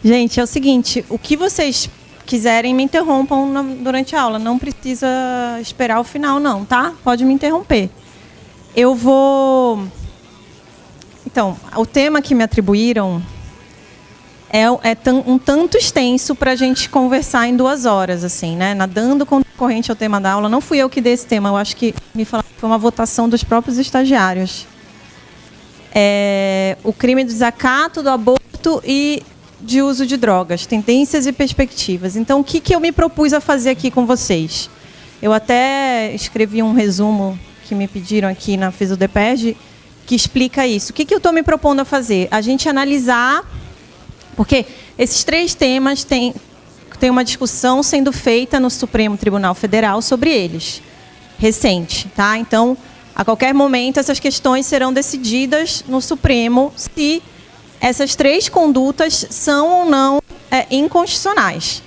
Gente, é o seguinte, o que vocês quiserem, me interrompam durante a aula. Não precisa esperar o final, não, tá? Pode me interromper. Eu vou... Então, o tema que me atribuíram é um tanto extenso para a gente conversar em 2 horas, assim, né? Nadando concorrente ao tema da aula. Não fui eu que dei esse tema, eu acho que me falaram que foi uma votação dos próprios estagiários. O crime do desacato, do aborto e de uso de drogas, tendências e perspectivas. Então, o que eu me propus a fazer aqui com vocês? Eu até escrevi um resumo que me pediram aqui na FISUDEPERJ, que explica isso. O que eu estou me propondo a fazer? A gente analisar, porque esses 3 temas tem uma discussão sendo feita no Supremo Tribunal Federal sobre eles, recente, tá? Então, a qualquer momento, essas questões serão decididas no Supremo se essas 3 condutas são ou não inconstitucionais,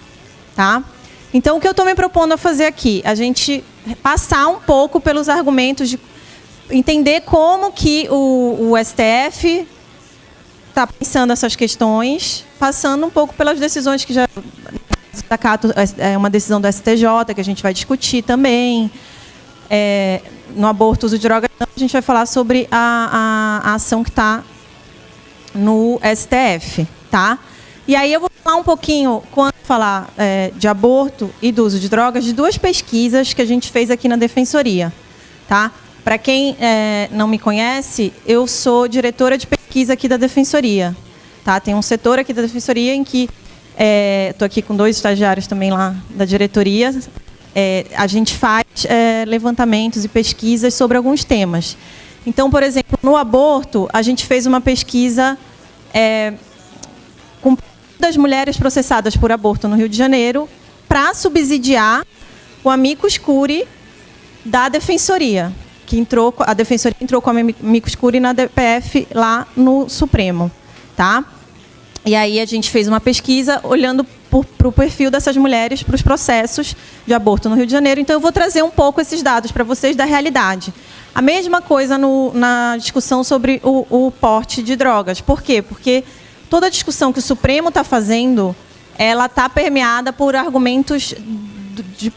tá? Então, o que eu estou me propondo a fazer aqui? A gente passar um pouco pelos argumentos, de entender como que o STF está pensando essas questões, passando um pouco pelas decisões que já... É uma decisão do STJ, que a gente vai discutir também. No aborto, uso de drogas, a gente vai falar sobre a ação que está no STF, tá? E aí eu vou falar um pouquinho, quando falar de aborto e do uso de drogas, de 2 pesquisas que a gente fez aqui na Defensoria, tá? Para quem não me conhece, eu sou diretora de pesquisa aqui da Defensoria, tá? Tem um setor aqui da Defensoria em que estou aqui com 2 estagiários também lá da diretoria. A gente faz levantamentos e pesquisas sobre alguns temas. Então, por exemplo, no aborto, a gente fez uma pesquisa com das mulheres processadas por aborto no Rio de Janeiro para subsidiar o amicus curiae da Defensoria, a Defensoria entrou com a amicus curiae na DPF lá no Supremo, tá? E aí a gente fez uma pesquisa olhando para o perfil dessas mulheres para os processos de aborto no Rio de Janeiro. Então, eu vou trazer um pouco esses dados para vocês da realidade. A mesma coisa na discussão sobre o porte de drogas. Por quê? Porque toda a discussão que o Supremo está fazendo, ela está permeada por argumentos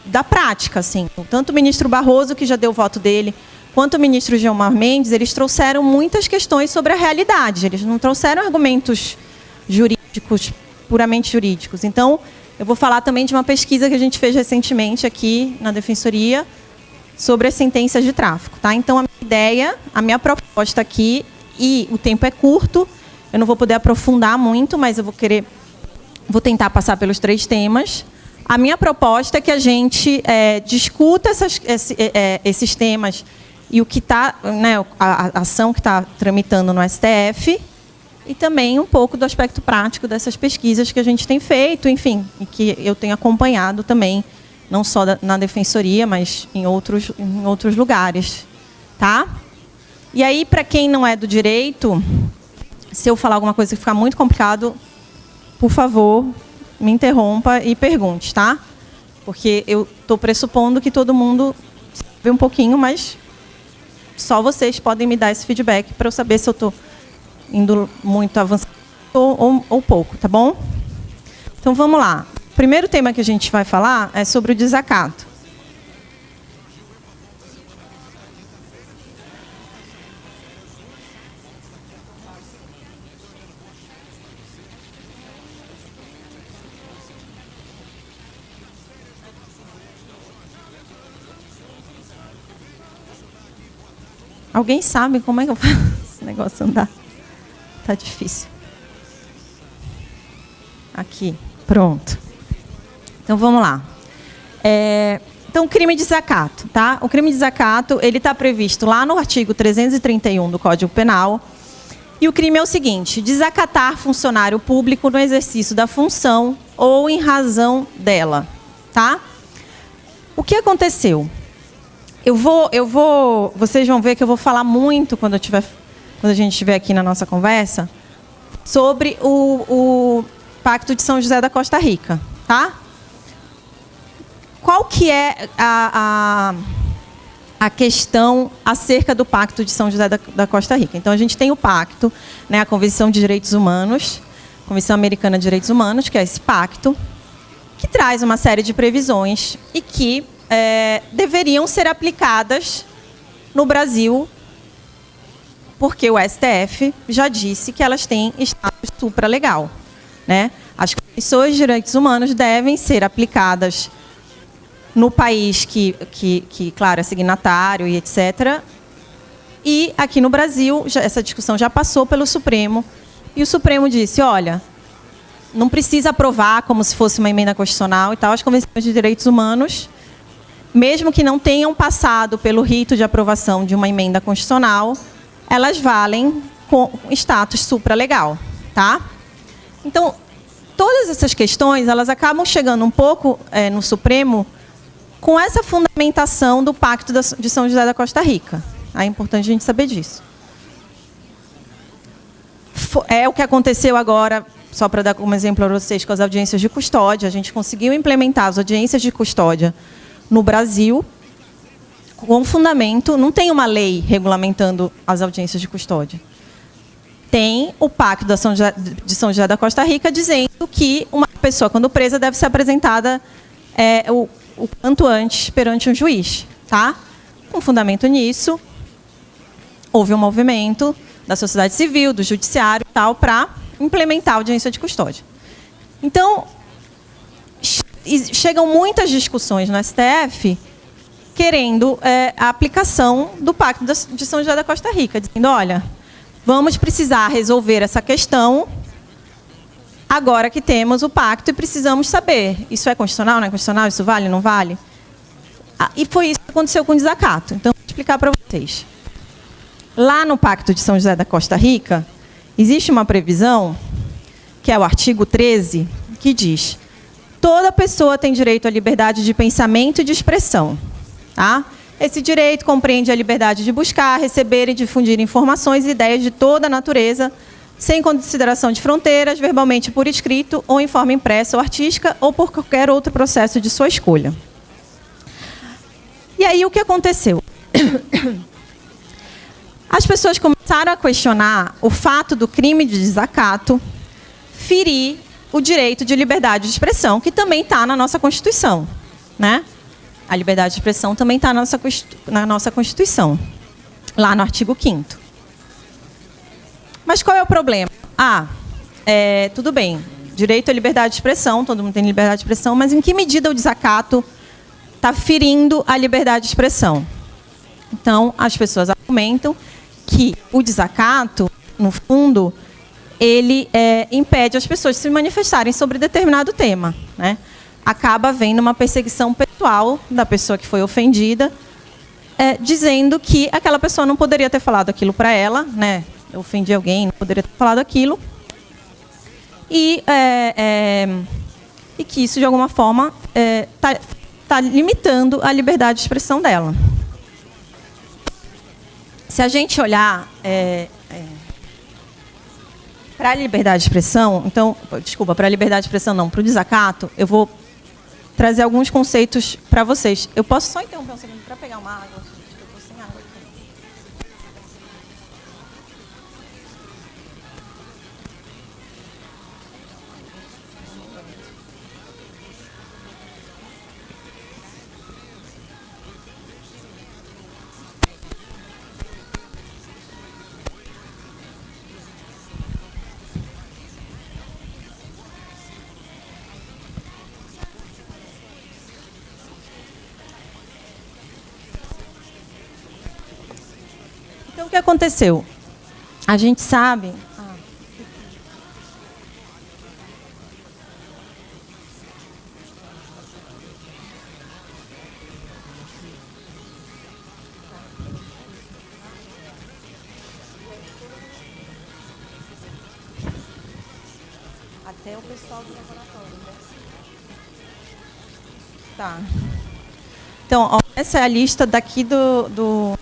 da prática, assim. Tanto o ministro Barroso, que já deu o voto dele, quanto o ministro Gilmar Mendes, eles trouxeram muitas questões sobre a realidade. Eles não trouxeram argumentos jurídicos, puramente jurídicos. Então, eu vou falar também de uma pesquisa que a gente fez recentemente aqui na Defensoria sobre as sentenças de tráfico, tá? Então, a minha ideia, a minha proposta aqui, e o tempo é curto, eu não vou poder aprofundar muito, mas eu vou tentar passar pelos 3 temas. A minha proposta é que a gente discuta esses temas e o que está, né, a ação que está tramitando no STF, e também um pouco do aspecto prático dessas pesquisas que a gente tem feito, enfim, e que eu tenho acompanhado também, não só na Defensoria, mas em outros lugares, tá? E aí, para quem não é do direito, se eu falar alguma coisa que ficar muito complicado, por favor, me interrompa e pergunte, tá? Porque eu estou pressupondo que todo mundo sabe um pouquinho, mas só vocês podem me dar esse feedback para eu saber se eu estou indo muito avançado ou pouco, tá bom? Então, vamos lá. O primeiro tema que a gente vai falar é sobre o desacato. Alguém sabe como é que eu faço esse negócio andar? Tá difícil. Aqui, pronto. Então, vamos lá. Então, crime de desacato, tá? O crime de desacato, ele está previsto lá no artigo 331 do Código Penal. E o crime é o seguinte: desacatar funcionário público no exercício da função ou em razão dela, tá? O que aconteceu? Vocês vão ver que eu vou falar muito quando a gente estiver aqui na nossa conversa sobre o Pacto de São José da Costa Rica, tá? Qual que é a questão acerca do Pacto de São José da Costa Rica? Então, a gente tem o pacto, né, a Convenção de Direitos Humanos, Convenção Americana de Direitos Humanos, que é esse pacto, que traz uma série de previsões e que deveriam ser aplicadas no Brasil, porque o STF já disse que elas têm status supralegal, né? As convenções de direitos humanos devem ser aplicadas no país que claro, é signatário e etc. E aqui no Brasil, essa discussão já passou pelo Supremo, e o Supremo disse, olha, não precisa aprovar como se fosse uma emenda constitucional e tal, as convenções de direitos humanos, mesmo que não tenham passado pelo rito de aprovação de uma emenda constitucional, elas valem com status supralegal, tá? Então, todas essas questões, elas acabam chegando um pouco no Supremo com essa fundamentação do Pacto de São José da Costa Rica. É importante a gente saber disso. É o que aconteceu agora, só para dar como exemplo para vocês, com as audiências de custódia. A gente conseguiu implementar as audiências de custódia no Brasil com fundamento. Não tem uma lei regulamentando as audiências de custódia. Tem o Pacto de São José da Costa Rica dizendo que uma pessoa, quando presa, deve ser apresentada o quanto antes perante um juiz. Tá? Com fundamento nisso, houve um movimento da sociedade civil, do judiciário e tal, para implementar a audiência de custódia. Então, chegam muitas discussões no STF querendo a aplicação do Pacto de São José da Costa Rica, dizendo, olha, vamos precisar resolver essa questão agora que temos o pacto e precisamos saber, isso é constitucional, não é constitucional, isso vale, não vale? E foi isso que aconteceu com o desacato. Então, vou explicar para vocês. Lá no Pacto de São José da Costa Rica, existe uma previsão, que é o artigo 13, que diz: toda pessoa tem direito à liberdade de pensamento e de expressão. Tá? Esse direito compreende a liberdade de buscar, receber e difundir informações e ideias de toda a natureza, sem consideração de fronteiras, verbalmente por escrito, ou em forma impressa ou artística, ou por qualquer outro processo de sua escolha. E aí, o que aconteceu? As pessoas começaram a questionar o fato do crime de desacato ferir o direito de liberdade de expressão, que também está na nossa Constituição, né? A liberdade de expressão também está na nossa Constituição, lá no artigo 5º. Mas qual é o problema? Tudo bem, direito à liberdade de expressão, todo mundo tem liberdade de expressão, mas em que medida o desacato está ferindo a liberdade de expressão? Então, as pessoas argumentam que o desacato, no fundo, ele impede as pessoas de se manifestarem sobre determinado tema, né? Acaba havendo uma perseguição pessoal da pessoa que foi ofendida, dizendo que aquela pessoa não poderia ter falado aquilo para ela, né? Eu ofendi alguém, não poderia ter falado aquilo, e que isso, de alguma forma, está limitando a liberdade de expressão dela. Se a gente olhar para a liberdade de expressão, então, desculpa, para a liberdade de expressão não, para o desacato, eu vou trazer alguns conceitos para vocês. Eu posso só interromper um segundo para pegar uma água? Eu estou sem água aqui. Então, o que aconteceu? A gente sabe... Até o pessoal do laboratório, né? Tá. Então, ó, essa é a lista daqui do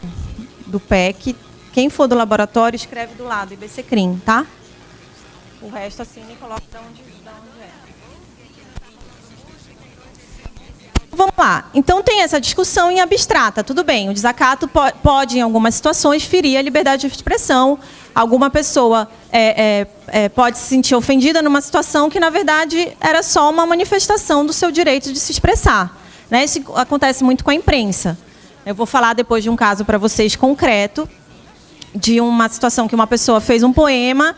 PEC. Quem for do laboratório, escreve do lado, IBCCRIM, tá? O resto assina e coloca de onde é. Vamos lá. Então, tem essa discussão em abstrata. Tudo bem, o desacato pode, em algumas situações, ferir a liberdade de expressão, alguma pessoa pode se sentir ofendida numa situação que, na verdade, era só uma manifestação do seu direito de se expressar. Né? Isso acontece muito com a imprensa. Eu vou falar depois de um caso para vocês concreto, de uma situação que uma pessoa fez um poema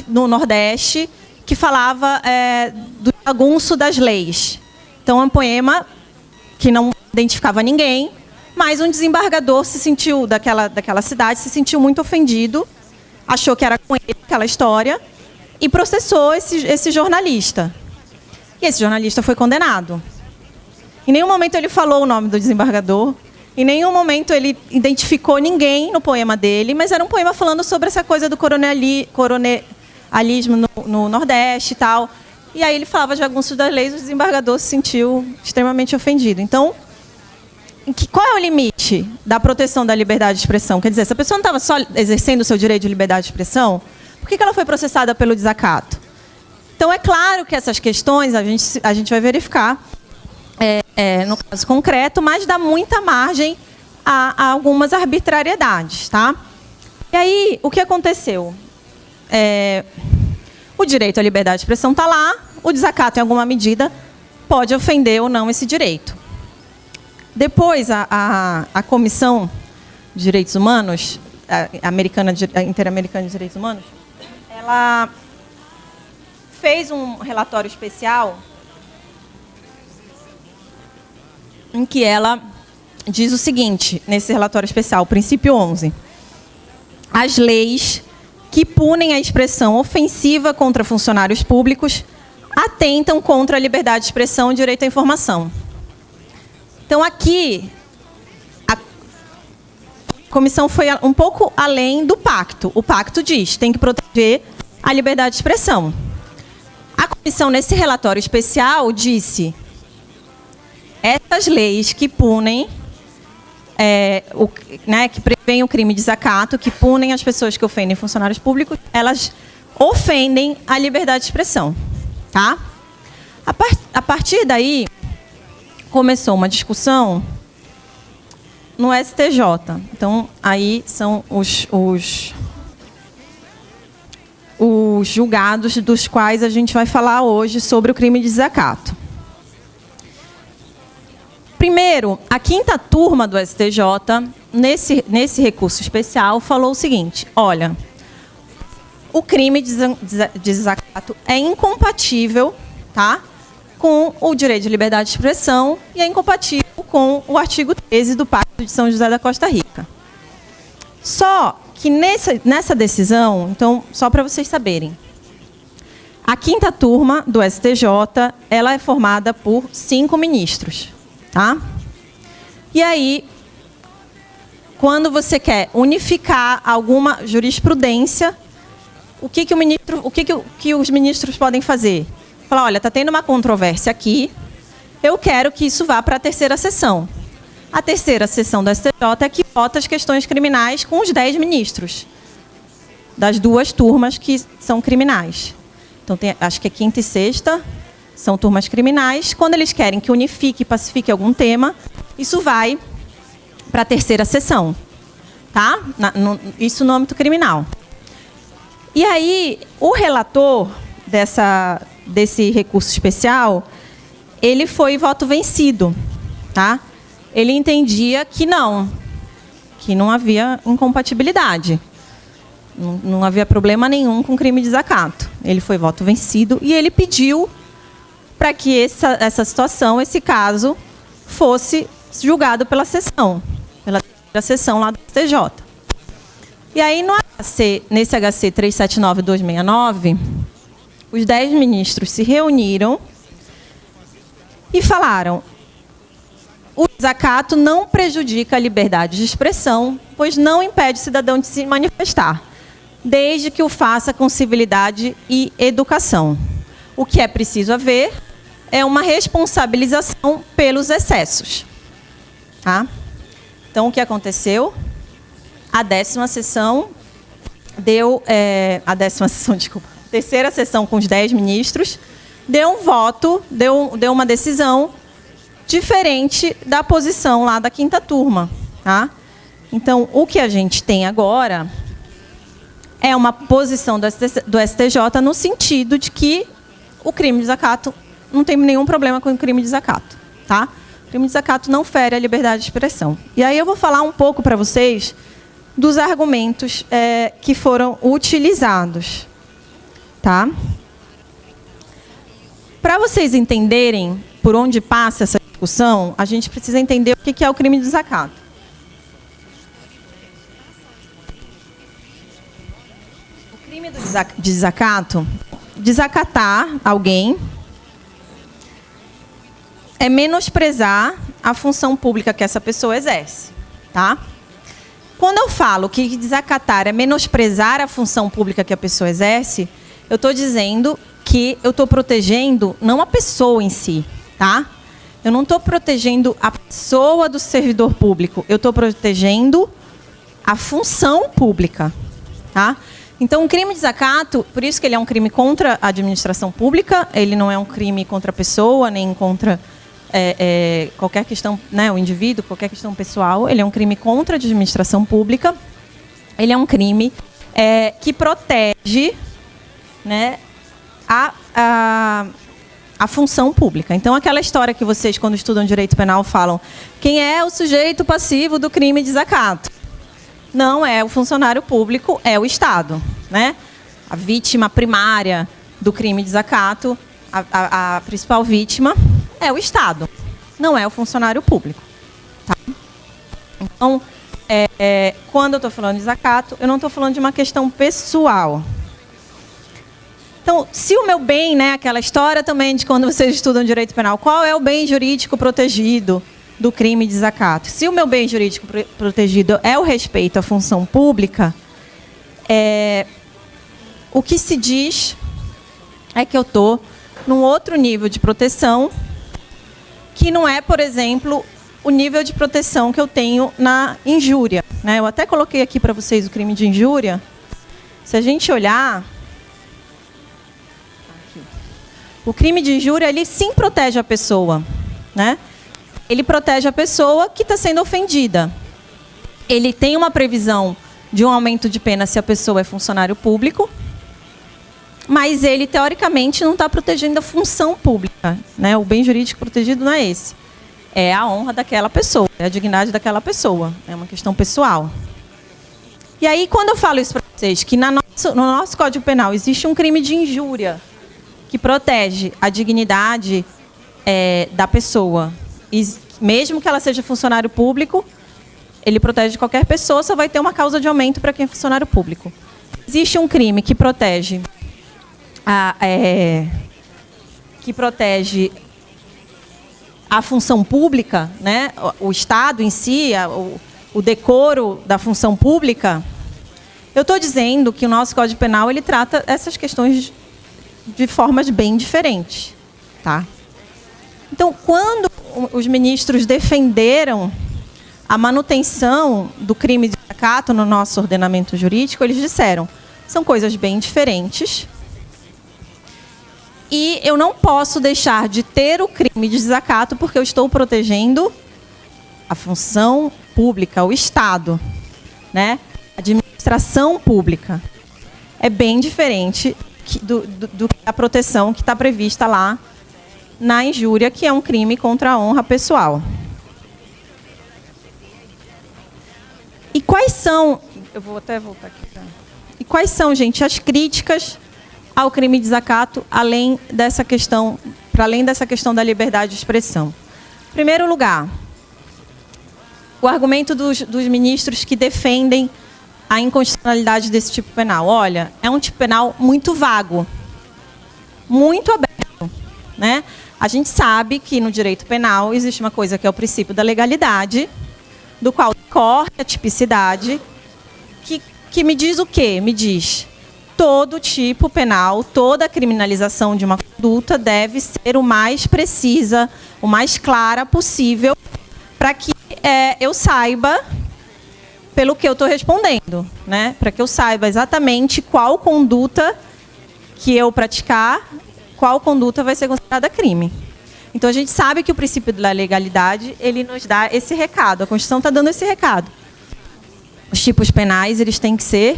no Nordeste que falava do jagunço das leis. Então, é um poema que não identificava ninguém, mas um desembargador se sentiu, daquela cidade, se sentiu muito ofendido, achou que era com ele aquela história, e processou esse jornalista. E esse jornalista foi condenado. Em nenhum momento ele falou o nome do desembargador, em nenhum momento ele identificou ninguém no poema dele, mas era um poema falando sobre essa coisa do coronelismo no Nordeste e tal. E aí ele falava jagunço das leis, o desembargador se sentiu extremamente ofendido. Então, qual é o limite da proteção da liberdade de expressão? Quer dizer, se a pessoa não estava só exercendo o seu direito de liberdade de expressão, por que ela foi processada pelo desacato? Então, é claro que essas questões a gente vai verificar no caso concreto, mas dá muita margem a algumas arbitrariedades. Tá? E aí, o que aconteceu? O direito à liberdade de expressão está lá, o desacato, em alguma medida, pode ofender ou não esse direito. Depois, a Comissão de Direitos Humanos, Interamericana de Direitos Humanos, ela fez um relatório especial em que ela diz o seguinte, nesse relatório especial, o princípio 11. As leis que punem a expressão ofensiva contra funcionários públicos atentam contra a liberdade de expressão e direito à informação. Então, aqui, a comissão foi um pouco além do pacto. O pacto diz, tem que proteger a liberdade de expressão. A comissão, nesse relatório especial, disse: essas leis que punem, que prevêem o crime de desacato, que punem as pessoas que ofendem funcionários públicos, elas ofendem a liberdade de expressão. Tá? A partir daí, começou uma discussão no STJ. Então, aí são os julgados dos quais a gente vai falar hoje sobre o crime de desacato. Primeiro, a 5ª turma do STJ, nesse recurso especial, falou o seguinte: olha, o crime de desacato é incompatível, tá, com o direito de liberdade de expressão e é incompatível com o artigo 13 do Pacto de São José da Costa Rica. Só que nessa decisão, então, só para vocês saberem, a 5ª turma do STJ, ela é formada por 5 ministros. Tá? E aí, quando você quer unificar alguma jurisprudência, o que os ministros podem fazer? Falar, olha, está tendo uma controvérsia aqui, eu quero que isso vá para a 3ª sessão. A 3ª sessão do STJ é que vota as questões criminais com os 10 ministros, das 2 turmas que são criminais. Então, acho que é 5ª e 6ª, são turmas criminais. Quando eles querem que unifique e pacifique algum tema, isso vai para a 3ª sessão. Tá? Isso no âmbito criminal. E aí, o relator desse recurso especial, ele foi voto vencido. Tá? Ele entendia que não havia incompatibilidade. Não havia problema nenhum com crime de desacato. Ele foi voto vencido e ele pediu para que essa situação, esse caso, fosse julgado pela 3ª sessão lá do STJ. E aí, nesse HC 379/269, os 10 ministros se reuniram e falaram: o desacato não prejudica a liberdade de expressão, pois não impede o cidadão de se manifestar, desde que o faça com civilidade e educação. O que é preciso haver é uma responsabilização pelos excessos. Tá? Então, o que aconteceu? A 10ª sessão deu... a 3ª sessão com os 10 ministros, deu um voto, deu uma decisão diferente da posição lá da 5ª turma. Tá? Então, o que a gente tem agora é uma posição do STJ no sentido de que o crime de desacato não tem nenhum problema com o crime de desacato, tá? O crime de desacato não fere a liberdade de expressão. E aí eu vou falar um pouco para vocês dos argumentos que foram utilizados, tá? Para vocês entenderem por onde passa essa discussão, a gente precisa entender o que é o crime de desacato. O crime de desacato, desacatar alguém é menosprezar a função pública que essa pessoa exerce, tá? Quando eu falo que desacatar é menosprezar a função pública que a pessoa exerce, eu estou dizendo que eu estou protegendo não a pessoa em si, tá? Eu não estou protegendo a pessoa do servidor público, eu estou protegendo a função pública, tá? Então, o crime de desacato, por isso que ele é um crime contra a administração pública, ele não é um crime contra a pessoa, nem contra qualquer questão, né, o indivíduo, qualquer questão pessoal, ele é um crime contra a administração pública, ele é um crime que protege, né, a função pública. Então, aquela história que vocês, quando estudam direito penal, falam, quem é o sujeito passivo do crime de desacato? Não é o funcionário público, é o Estado, né? A vítima primária do crime de desacato, a principal vítima é o Estado, não é o funcionário público. Tá? Então, quando eu estou falando de desacato, eu não estou falando de uma questão pessoal. Então, se o meu bem, né, aquela história também de quando vocês estudam direito penal, qual é o bem jurídico protegido do crime de desacato? Se o meu bem jurídico protegido é o respeito à função pública, o que se diz é que eu estou num outro nível de proteção, que não é, por exemplo, o nível de proteção que eu tenho na injúria, né? Eu até coloquei aqui para vocês o crime de injúria. Se a gente olhar, o crime de injúria, ele sim protege a pessoa, né? Ele protege a pessoa que está sendo ofendida. Ele tem uma previsão de um aumento de pena se a pessoa é funcionário público, mas ele, teoricamente, não está protegendo a função pública, né? O bem jurídico protegido não é esse. É a honra daquela pessoa, é a dignidade daquela pessoa. É uma questão pessoal. E aí, quando eu falo isso para vocês, que no nosso Código Penal existe um crime de injúria que protege a dignidade da pessoa, e mesmo que ela seja funcionário público, ele protege qualquer pessoa, só vai ter uma causa de aumento para quem é funcionário público. Existe um crime que protege a função pública, né? O Estado em si, o decoro da função pública. Eu estou dizendo que o nosso Código Penal ele trata essas questões de formas bem diferentes, tá? Então, quando os ministros defenderam a manutenção do crime de desacato no nosso ordenamento jurídico, eles disseram, são coisas bem diferentes, e eu não posso deixar de ter o crime de desacato porque eu estou protegendo a função pública, o Estado, né? A administração pública. É bem diferente da proteção que está prevista lá na injúria, que é um crime contra a honra pessoal. E quais são... Eu vou até voltar aqui. E quais são, gente, as críticas ao crime de desacato, para além dessa questão da liberdade de expressão? Em primeiro lugar, o argumento dos ministros que defendem a inconstitucionalidade desse tipo penal. Olha, é um tipo penal muito vago, muito aberto, né? A gente sabe que no direito penal existe uma coisa que é o princípio da legalidade, do qual decorre a tipicidade, que me diz o quê? Me diz, todo tipo penal, toda criminalização de uma conduta deve ser o mais precisa, o mais clara possível, para que eu saiba pelo que eu estou respondendo, né? Para que eu saiba exatamente qual conduta que eu praticar, qual conduta vai ser considerada crime. Então, a gente sabe que o princípio da legalidade, ele nos dá esse recado. A Constituição está dando esse recado. Os tipos penais, eles têm que ser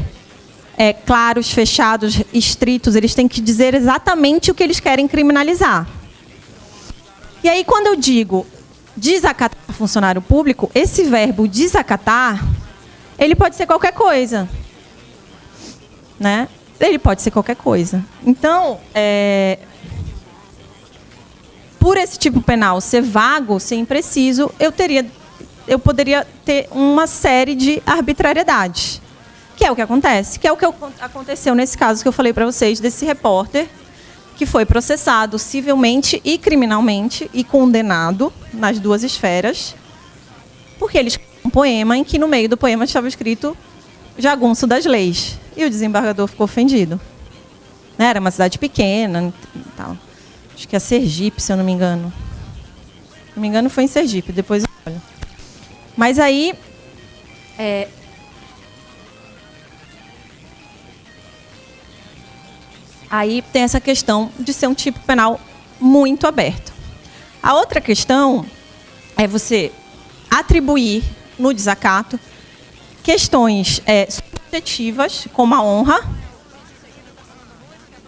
claros, fechados, estritos, eles têm que dizer exatamente o que eles querem criminalizar. E aí, quando eu digo desacatar funcionário público, esse verbo desacatar, ele pode ser qualquer coisa, né? Ele pode ser qualquer coisa. Então, por esse tipo penal ser vago, ser impreciso, eu poderia ter uma série de arbitrariedades, que é o que acontece, que é o que aconteceu nesse caso que eu falei para vocês, desse repórter, que foi processado civilmente e criminalmente e condenado nas duas esferas, porque ele escreveu um poema em que no meio do poema estava escrito jagunço das leis. E o desembargador ficou ofendido. Né? Era uma cidade pequena, tal. Acho que é Sergipe, se eu não me engano. Se não me engano, foi em Sergipe, depois eu olho. Mas aí... Aí tem essa questão de ser um tipo penal muito aberto. A outra questão é você atribuir no desacato questões subjetivas, como a honra,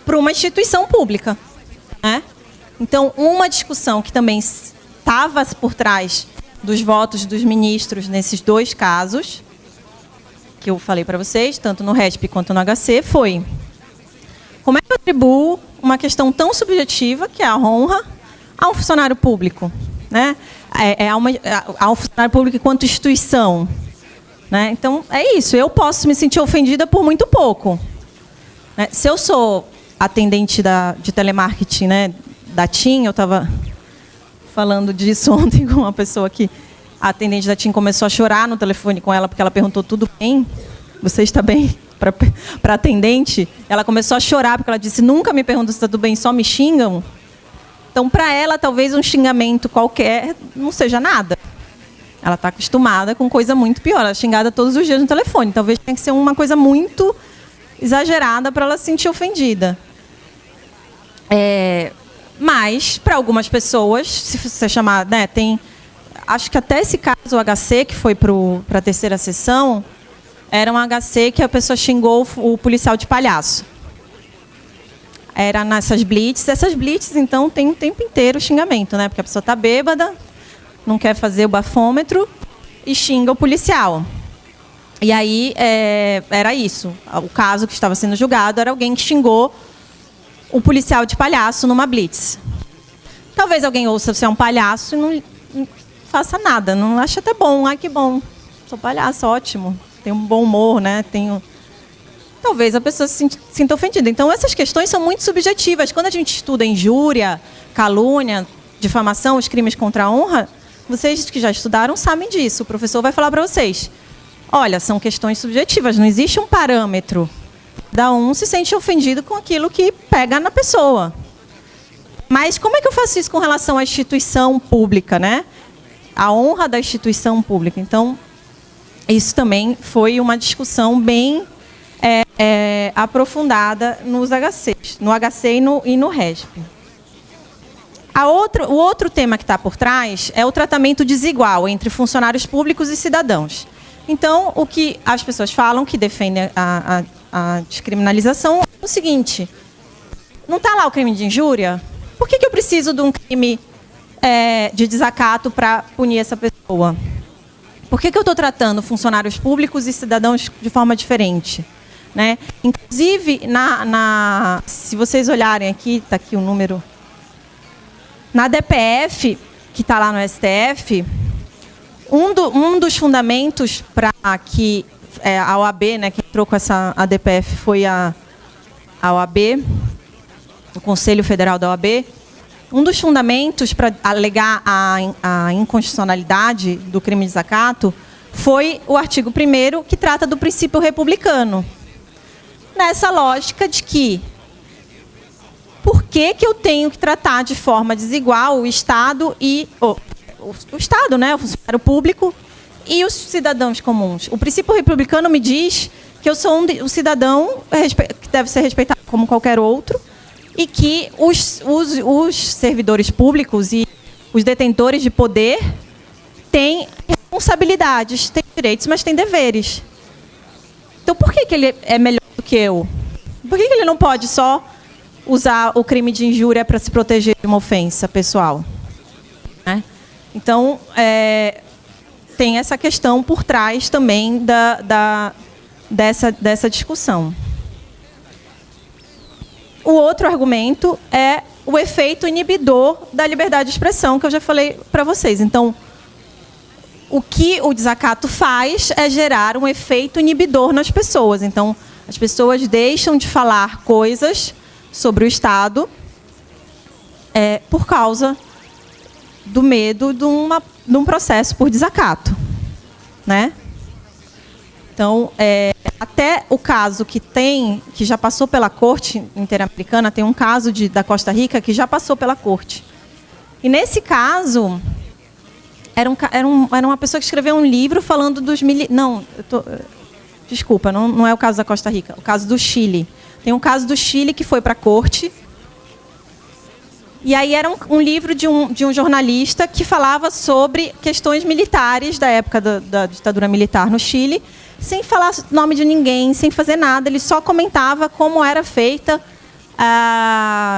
para uma instituição pública, né? Então, uma discussão que também estava por trás dos votos dos ministros nesses dois casos, que eu falei para vocês, tanto no RESP quanto no HC, foi: como é que eu atribuo uma questão tão subjetiva, que é a honra, a um funcionário público? Né? A um funcionário público enquanto instituição. Né? Então, é isso. Eu posso me sentir ofendida por muito pouco. Né? Se eu sou atendente de telemarketing, né, da TIM, eu estava falando disso ontem com uma pessoa que a atendente da TIM começou a chorar no telefone com ela, porque ela perguntou: tudo bem? Você está bem? Para atendente, ela começou a chorar, porque ela disse: nunca me perguntam se está tudo bem, só me xingam. Então, para ela, talvez um xingamento qualquer não seja nada. Ela está acostumada com coisa muito pior. Ela é xingada todos os dias no telefone. Talvez tenha que ser uma coisa muito exagerada para ela se sentir ofendida. Mas, para algumas pessoas, se você chamar... Né, acho que até esse caso, o HC, que foi para a terceira sessão, era um HC que a pessoa xingou o policial de palhaço. Era nessas blitz. Essas blitz, então, tem o tempo inteiro xingamento, né? Porque a pessoa está bêbada, não quer fazer o bafômetro e xinga o policial. E aí, era isso. O caso que estava sendo julgado era alguém que xingou o policial de palhaço numa blitz. Talvez alguém ouça você é um palhaço e não faça nada. Não acha até bom. Ai, que bom. Sou palhaço, ótimo. Tenho um bom humor, né? Talvez a pessoa se sinta ofendida. Então, essas questões são muito subjetivas. Quando a gente estuda injúria, calúnia, difamação, os crimes contra a honra, vocês que já estudaram sabem disso. O professor vai falar para vocês: olha, são questões subjetivas, não existe um parâmetro. Cada um se sente ofendido com aquilo que pega na pessoa. Mas como é que eu faço isso com relação à instituição pública, né? A honra da instituição pública. Então, isso também foi uma discussão bem aprofundada nos HCs, no HC e no RESP. O outro tema que está por trás é o tratamento desigual entre funcionários públicos e cidadãos. Então, o que as pessoas falam, que defendem a descriminalização, é o seguinte: não está lá o crime de injúria? Por que eu preciso de um crime de desacato para punir essa pessoa? Por que eu estou tratando funcionários públicos e cidadãos de forma diferente? Né? Inclusive, se vocês olharem aqui, está aqui o número... Na DPF, que está lá no STF, um dos fundamentos para que a OAB, né, que entrou com a DPF foi a OAB, o Conselho Federal da OAB, um dos fundamentos para alegar a inconstitucionalidade do crime de desacato foi o artigo 1º, que trata do princípio republicano. Nessa lógica de que por que eu tenho que tratar de forma desigual o Estado e o Estado, né, o funcionário público e os cidadãos comuns? O princípio republicano me diz que eu sou um cidadão que deve ser respeitado como qualquer outro e que os servidores públicos e os detentores de poder têm responsabilidades, têm direitos, mas têm deveres. Então, por que ele é melhor do que eu? Por que ele não pode só usar o crime de injúria para se proteger de uma ofensa pessoal? Né? Então, tem essa questão por trás também dessa discussão. O outro argumento é o efeito inibidor da liberdade de expressão, que eu já falei para vocês. Então, o que o desacato faz é gerar um efeito inibidor nas pessoas. Então, as pessoas deixam de falar coisas sobre o Estado por causa do medo de um processo por desacato. Né? Então, até o caso que já passou pela Corte Interamericana, tem um caso da Costa Rica que já passou pela Corte. E, nesse caso, era uma pessoa que escreveu um livro falando dos desculpa, não é o caso da Costa Rica, o caso do Chile. Tem um caso do Chile que foi para a Corte. E aí era um livro de um jornalista que falava sobre questões militares da época da ditadura militar no Chile, sem falar nome de ninguém, sem fazer nada. Ele só comentava como era feita,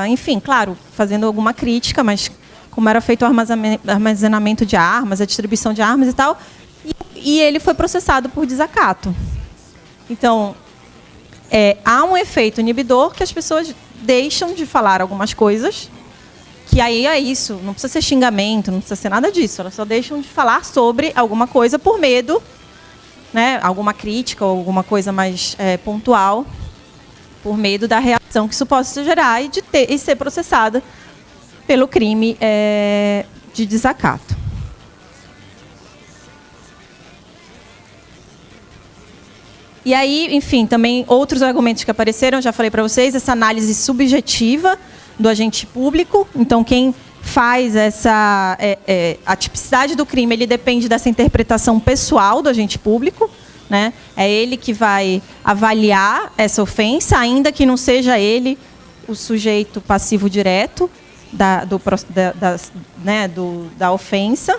enfim, claro, fazendo alguma crítica, mas como era feito o armazenamento de armas, a distribuição de armas e tal. E ele foi processado por desacato. Então, há um efeito inibidor que as pessoas deixam de falar algumas coisas, que aí é isso, não precisa ser xingamento, não precisa ser nada disso. Elas só deixam de falar sobre alguma coisa por medo, né, alguma crítica ou alguma coisa mais pontual, por medo da reação que isso possa gerar e ser processada pelo crime de desacato. E aí, enfim, também outros argumentos que apareceram, já falei para vocês, essa análise subjetiva do agente público. Então, quem faz a tipicidade do crime, ele depende dessa interpretação pessoal do agente público, né? É ele que vai avaliar essa ofensa, ainda que não seja ele o sujeito passivo direto da ofensa.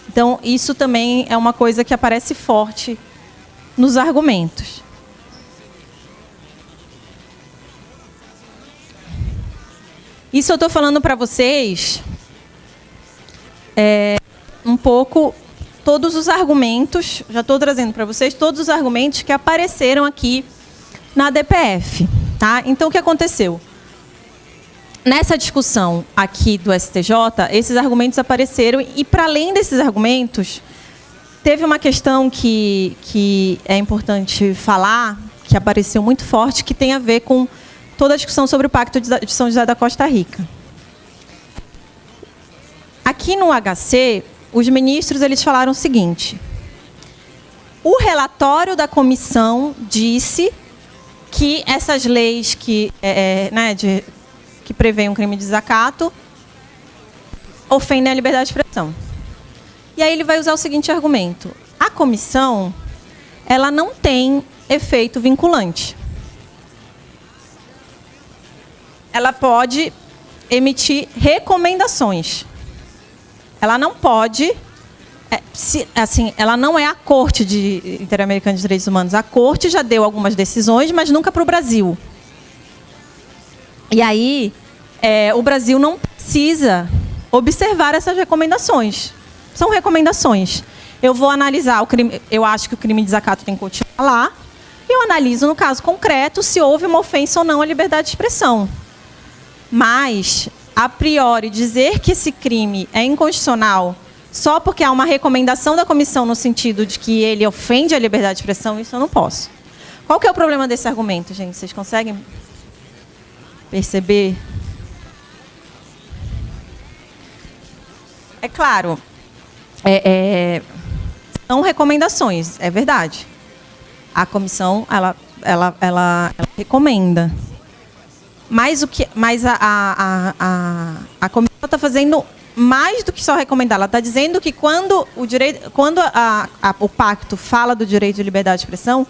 Então, isso também é uma coisa que aparece forte nos argumentos. Isso eu estou falando para vocês um pouco todos os argumentos, já estou trazendo para vocês todos os argumentos que apareceram aqui na DPF. Tá? Então, o que aconteceu? Nessa discussão aqui do STJ, esses argumentos apareceram e, para além desses argumentos, teve uma questão que é importante falar, que apareceu muito forte, que tem a ver com toda a discussão sobre o Pacto de São José da Costa Rica. Aqui no HC, os ministros eles falaram o seguinte: o relatório da comissão disse que essas leis que prevêem um crime de desacato ofendem a liberdade de expressão. E aí ele vai usar o seguinte argumento: a comissão ela não tem efeito vinculante. Ela pode emitir recomendações. Ela não pode, ela não é a Corte Interamericana de Direitos Humanos. A Corte já deu algumas decisões, mas nunca para o Brasil. E aí, o Brasil não precisa observar essas recomendações. São recomendações. Eu vou analisar o crime, eu acho que o crime de desacato tem que continuar lá, e eu analiso, no caso concreto, se houve uma ofensa ou não à liberdade de expressão. Mas, a priori, dizer que esse crime é inconstitucional só porque há uma recomendação da comissão no sentido de que ele ofende a liberdade de expressão, isso eu não posso. Qual que é o problema desse argumento, gente? Vocês conseguem perceber? É claro, são recomendações, é verdade. A comissão, ela recomenda. Mas a comissão está fazendo mais do que só recomendar. Ela está dizendo que quando o pacto fala do direito de liberdade de expressão,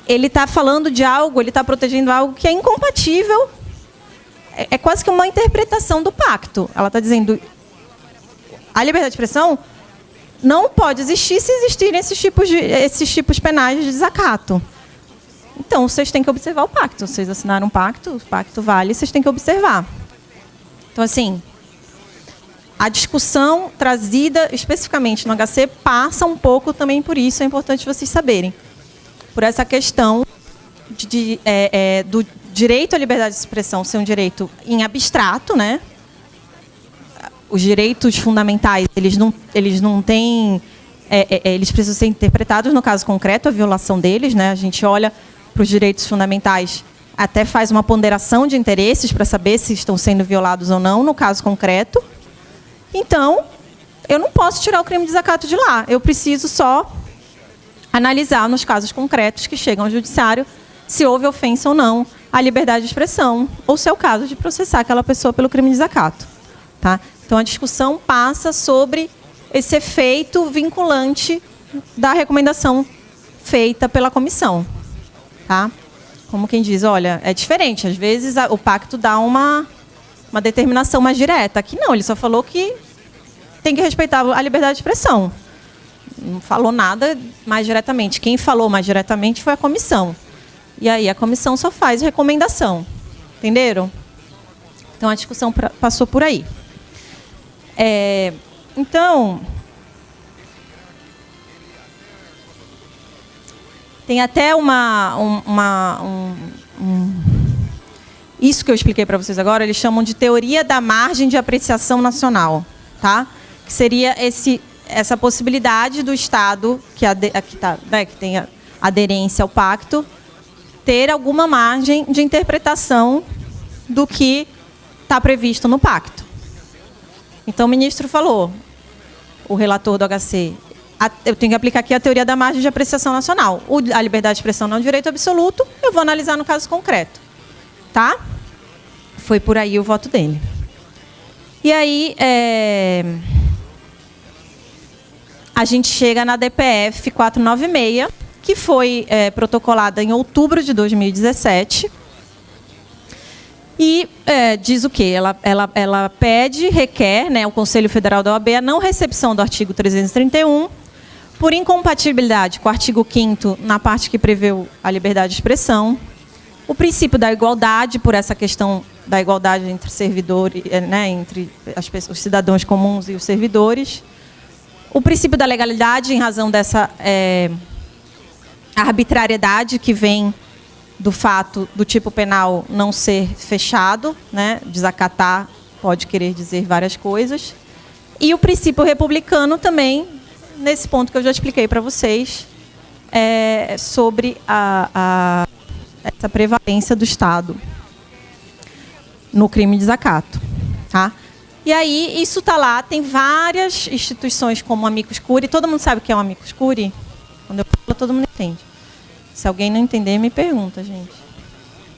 ele está falando de algo, ele está protegendo algo que é incompatível. É quase que uma interpretação do pacto. Ela está dizendo a liberdade de expressão não pode existir se existirem esses tipos penais de desacato. Então, vocês têm que observar o pacto. Vocês assinaram um pacto, o pacto vale, vocês têm que observar. Então, assim, a discussão trazida especificamente no HC passa um pouco também por isso, é importante vocês saberem. Por essa questão do direito à liberdade de expressão ser um direito em abstrato, né? Os direitos fundamentais, eles não têm... eles precisam ser interpretados no caso concreto, a violação deles, né? A gente olha para os direitos fundamentais, até faz uma ponderação de interesses para saber se estão sendo violados ou não no caso concreto. Então, eu não posso tirar o crime de desacato de lá. Eu preciso só analisar nos casos concretos que chegam ao judiciário se houve ofensa ou não à liberdade de expressão, ou se é o caso de processar aquela pessoa pelo crime de desacato. Tá? Então, a discussão passa sobre esse efeito vinculante da recomendação feita pela comissão. Tá? Como quem diz, olha, é diferente. Às vezes, o pacto dá uma determinação mais direta. Aqui não, ele só falou que tem que respeitar a liberdade de expressão. Não falou nada mais diretamente. Quem falou mais diretamente foi a comissão. E aí a comissão só faz recomendação. Entenderam? Então, a discussão passou por aí. Então, tem até isso que eu expliquei para vocês agora, eles chamam de teoria da margem de apreciação nacional, tá? Que seria essa possibilidade do Estado, que tem aderência ao pacto, ter alguma margem de interpretação do que está previsto no pacto. Então, o ministro falou, o relator do HC, eu tenho que aplicar aqui a teoria da margem de apreciação nacional. A liberdade de expressão não é um direito absoluto, eu vou analisar no caso concreto. Tá? Foi por aí o voto dele. E aí, a gente chega na DPF 496, que foi protocolada em outubro de 2017. E diz o quê? Ela requer, né, ao Conselho Federal da OAB a não recepção do artigo 331, por incompatibilidade com o artigo 5º, na parte que prevê a liberdade de expressão, o princípio da igualdade, por essa questão da igualdade entre servidores, né, entre os cidadãos comuns e os servidores, o princípio da legalidade, em razão dessa arbitrariedade que vem do fato do tipo penal não ser fechado, né? Desacatar pode querer dizer várias coisas. E o princípio republicano também, nesse ponto que eu já expliquei para vocês, sobre essa prevalência do Estado no crime de desacato. Tá? E aí, isso está lá, tem várias instituições como o Amicus Curiae. Todo mundo sabe o que é o Amicus Curiae? Quando eu falo, todo mundo entende. Se alguém não entender, me pergunta, gente.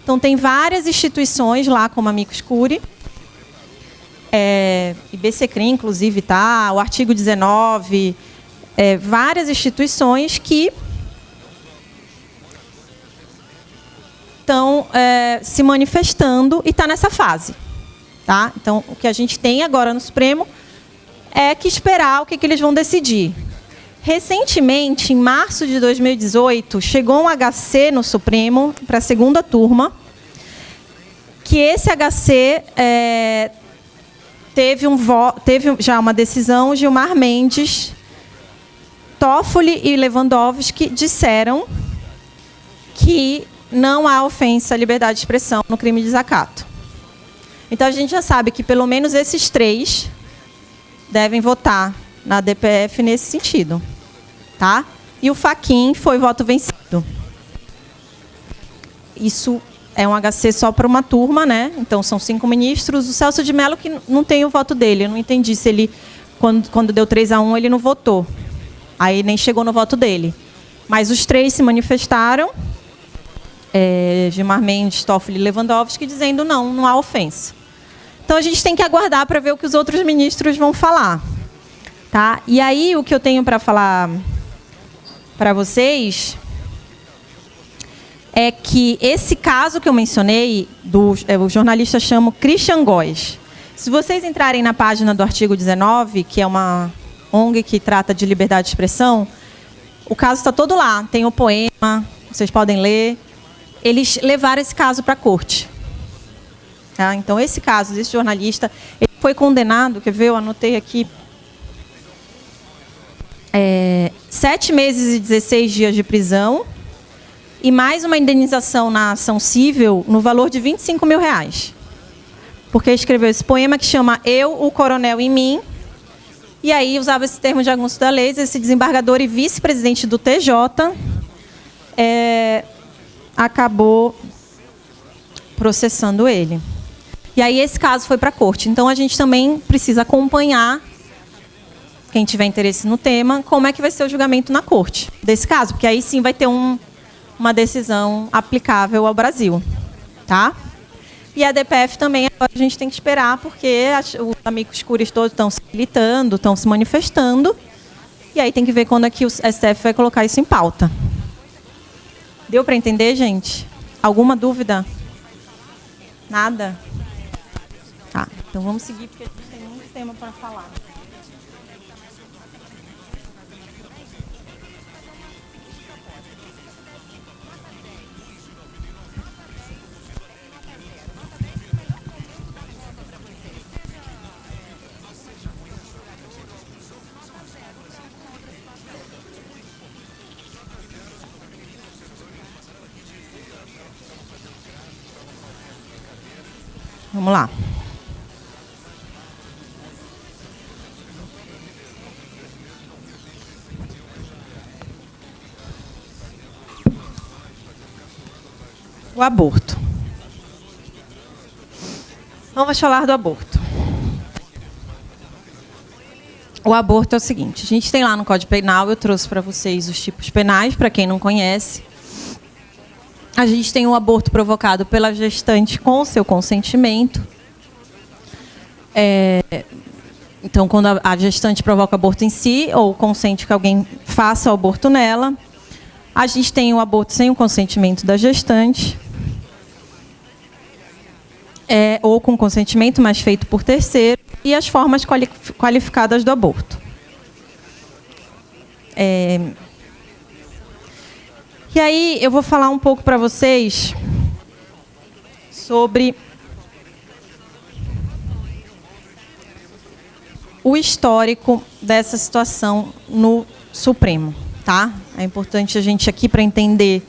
Então, tem várias instituições lá, como a Amicus Curiae. IBCCRIM, inclusive, tá? O artigo 19. Várias instituições que estão se manifestando e está nessa fase. Tá? Então, o que a gente tem agora no Supremo é que esperar o que eles vão decidir. Recentemente, em março de 2018, chegou um HC no Supremo para a segunda turma, que esse HC teve já uma decisão, Gilmar Mendes, Toffoli e Lewandowski disseram que não há ofensa à liberdade de expressão no crime de desacato. Então, a gente já sabe que pelo menos esses três devem votar na DPF nesse sentido. Tá? E o Fachin foi voto vencido. Isso é um HC só para uma turma, né? Então, são 5 ministros. O Celso de Mello, que não tem o voto dele. Eu não entendi se ele, quando deu 3-1, ele não votou. Aí nem chegou no voto dele. Mas os 3 se manifestaram, Gilmar Mendes, Toffoli e Lewandowski, dizendo não há ofensa. Então, a gente tem que aguardar para ver o que os outros ministros vão falar. Tá? E aí, o que eu tenho para falar para vocês é que esse caso que eu mencionei, o jornalista chama Christian Góes. Se vocês entrarem na página do artigo 19, que é uma ONG que trata de liberdade de expressão, o caso está todo lá. Tem o poema, vocês podem ler. eles levaram esse caso para a corte. Tá? Então, esse caso desse jornalista, ele foi condenado, quer ver, eu anotei aqui, 7 meses e 16 dias de prisão e mais uma indenização na ação civil no valor de R$25 mil. Porque escreveu esse poema que chama Eu, o Coronel em Mim. E aí usava esse termo de Augusto da Lei, esse desembargador e vice-presidente do TJ acabou processando ele. E aí esse caso foi para a corte. Então a gente também precisa acompanhar, quem tiver interesse no tema, como é que vai ser o julgamento na corte desse caso, porque aí sim vai ter uma decisão aplicável ao Brasil, tá? E a DPF também, agora a gente tem que esperar, porque os amigos curis todos estão se militando, estão se manifestando, e aí tem que ver quando é que o STF vai colocar isso em pauta. Deu para entender, gente? Alguma dúvida? Nada? Tá, então vamos seguir, porque a gente tem muito tema para falar. Vamos lá. O aborto. Vamos falar do aborto. O aborto é o seguinte, a gente tem lá no Código Penal, eu trouxe para vocês os tipos penais, para quem não conhece. A gente tem o aborto provocado pela gestante com o seu consentimento. Então, quando a gestante provoca o aborto em si, ou consente que alguém faça o aborto nela. A gente tem o aborto sem o consentimento da gestante. Ou com consentimento, mas feito por terceiro. E as formas qualificadas do aborto. E aí, eu vou falar um pouco para vocês sobre o histórico dessa situação no Supremo, tá? É importante a gente aqui, para entender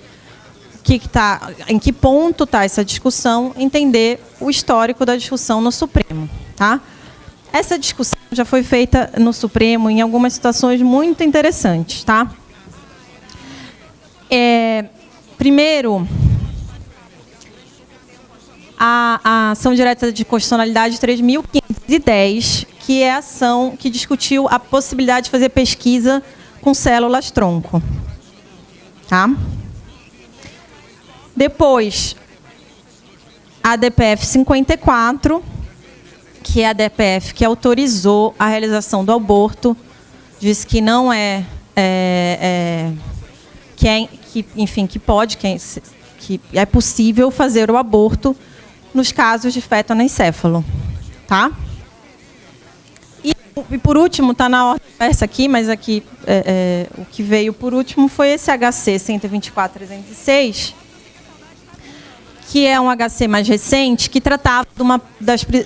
em que ponto está essa discussão, entender o histórico da discussão no Supremo, tá? Essa discussão já foi feita no Supremo em algumas situações muito interessantes, tá? Primeiro, a ação direta de constitucionalidade 3.510, que é a ação que discutiu a possibilidade de fazer pesquisa com células-tronco. Tá? Depois, a DPF 54, que é a DPF que autorizou a realização do aborto, diz que não que é possível fazer o aborto nos casos de feto anencéfalo, tá? E por último, está na ordem inversa aqui, mas aqui o que veio por último foi esse HC 124.306, que é um HC mais recente, que tratava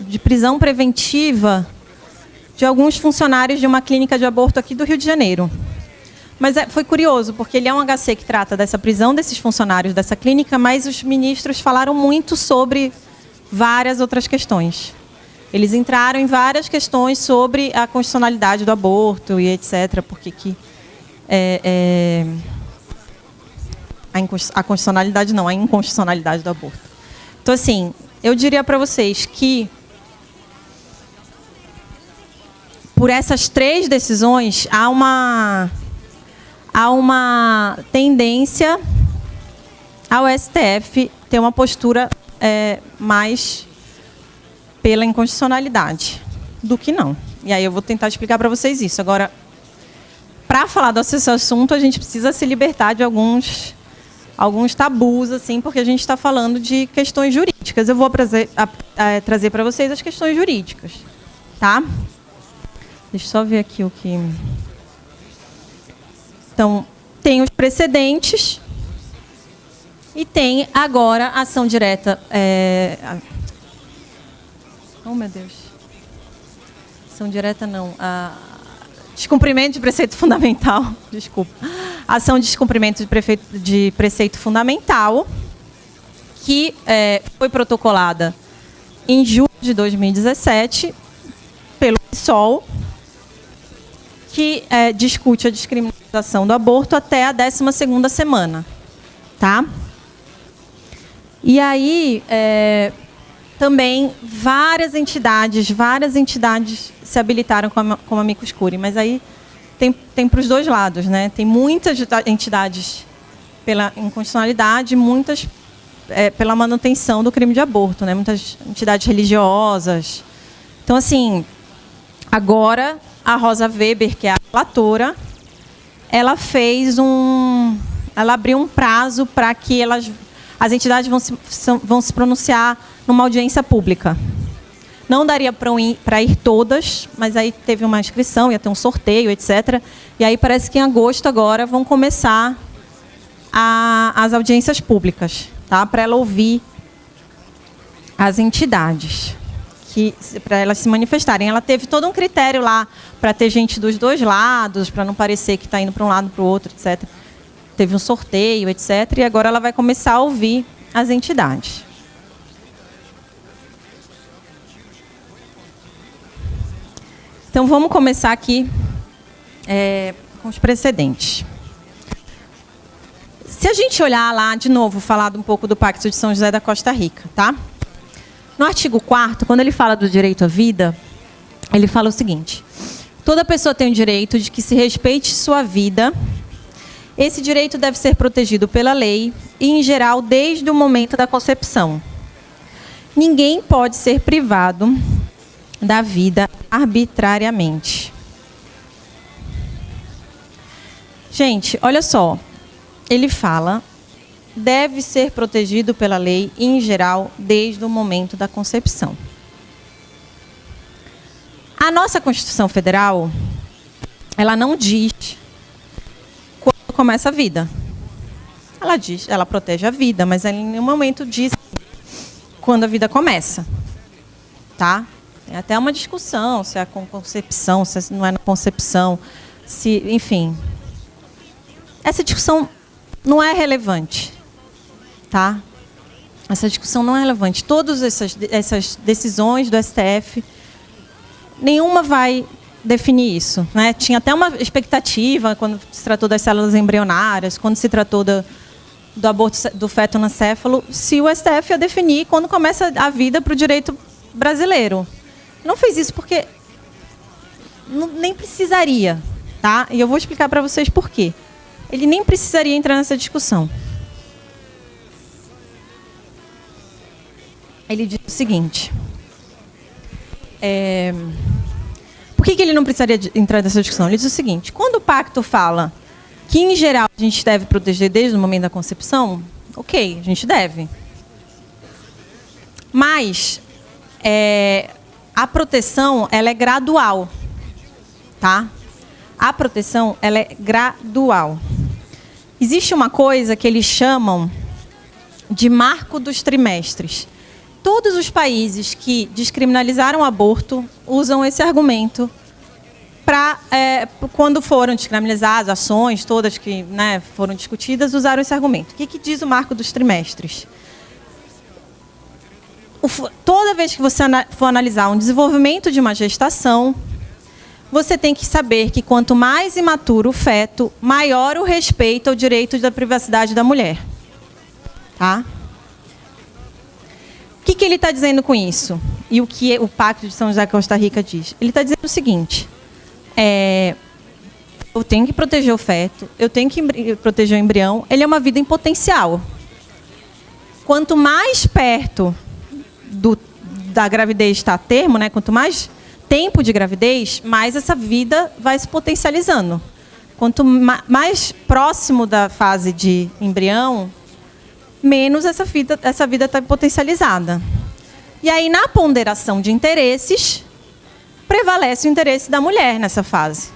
de prisão preventiva de alguns funcionários de uma clínica de aborto aqui do Rio de Janeiro. Mas foi curioso, porque ele é um HC que trata dessa prisão desses funcionários dessa clínica, mas os ministros falaram muito sobre várias outras questões. Eles entraram em várias questões sobre a constitucionalidade do aborto e etc., porque a constitucionalidade não, a inconstitucionalidade do aborto. Então, assim, eu diria para vocês que por essas 3 decisões há uma tendência ao STF ter uma postura mais pela inconstitucionalidade do que não. E aí eu vou tentar explicar para vocês isso. Agora, para falar desse assunto, a gente precisa se libertar de alguns tabus, assim, porque a gente está falando de questões jurídicas. Eu vou trazer para vocês as questões jurídicas. Tá? Deixa eu só ver aqui o que... Então, tem os precedentes E tem agora ação direta... Oh, meu Deus. Ação direta não. Descumprimento de preceito fundamental. Desculpa. Ação de descumprimento de preceito fundamental, que foi protocolada em julho de 2017 pelo PSOL, que discute a descriminalização do aborto até a 12ª semana. Tá? E aí, também várias entidades se habilitaram como amicus curiae, mas aí tem para os dois lados, né? Tem muitas entidades pela inconstitucionalidade, muitas pela manutenção do crime de aborto, né? Muitas entidades religiosas. Então, assim, agora a Rosa Weber, que é a relatora, ela abriu um prazo para que as entidades vão se pronunciar numa audiência pública. Não daria para ir todas, mas aí teve uma inscrição, ia ter um sorteio, etc. E aí parece que em agosto agora vão começar as audiências públicas, tá? Para ela ouvir as entidades, para elas se manifestarem. Ela teve todo um critério lá para ter gente dos dois lados, para não parecer que está indo para um lado para o outro, etc. Teve um sorteio, etc. E agora ela vai começar a ouvir as entidades. Então, vamos começar aqui com os precedentes. Se a gente olhar lá, de novo, falar um pouco do Pacto de São José da Costa Rica, tá? No artigo 4º, quando ele fala do direito à vida, ele fala o seguinte: toda pessoa tem o direito de que se respeite sua vida. Esse direito deve ser protegido pela lei e, em geral, desde o momento da concepção. Ninguém pode ser privado da vida arbitrariamente. Gente, olha só. Ele fala, deve ser protegido pela lei e, em geral, desde o momento da concepção. A nossa Constituição Federal, ela não diz começa a vida. Ela protege a vida, mas ela em nenhum momento diz quando a vida começa. Tá? Tem até uma discussão se é com concepção, se não é na concepção, enfim. Essa discussão não é relevante. Tá? Essa discussão não é relevante. Todas essas decisões do STF, nenhuma vai definir isso, né? Tinha até uma expectativa quando se tratou das células embrionárias, quando se tratou do aborto do feto ancéfalo, se o STF ia definir quando começa a vida para o direito brasileiro. Não fez isso porque nem precisaria, tá? E eu vou explicar para vocês por quê. Ele nem precisaria entrar nessa discussão. Ele diz o seguinte: por que ele não precisaria entrar nessa discussão? Ele diz o seguinte: quando o pacto fala que, em geral, a gente deve proteger desde o momento da concepção, ok, a gente deve. Mas a proteção, ela é gradual. Tá? A proteção, ela é gradual. Existe uma coisa que eles chamam de marco dos trimestres. Todos os países que descriminalizaram o aborto usam esse argumento para, quando foram descriminalizadas, ações todas que, né, foram discutidas, usaram esse argumento. O que diz o marco dos trimestres? Toda vez que você for analisar um desenvolvimento de uma gestação, você tem que saber que quanto mais imaturo o feto, maior o respeito ao direito da privacidade da mulher. Tá? O que ele está dizendo com isso? E o que o Pacto de São José da Costa Rica diz? Ele está dizendo o seguinte: eu tenho que proteger o feto, eu tenho que proteger o embrião, ele é uma vida em potencial. Quanto mais perto da gravidez está a termo, né, quanto mais tempo de gravidez, mais essa vida vai se potencializando. Quanto mais próximo da fase de embrião, menos essa vida está potencializada. E aí, na ponderação de interesses, prevalece o interesse da mulher nessa fase.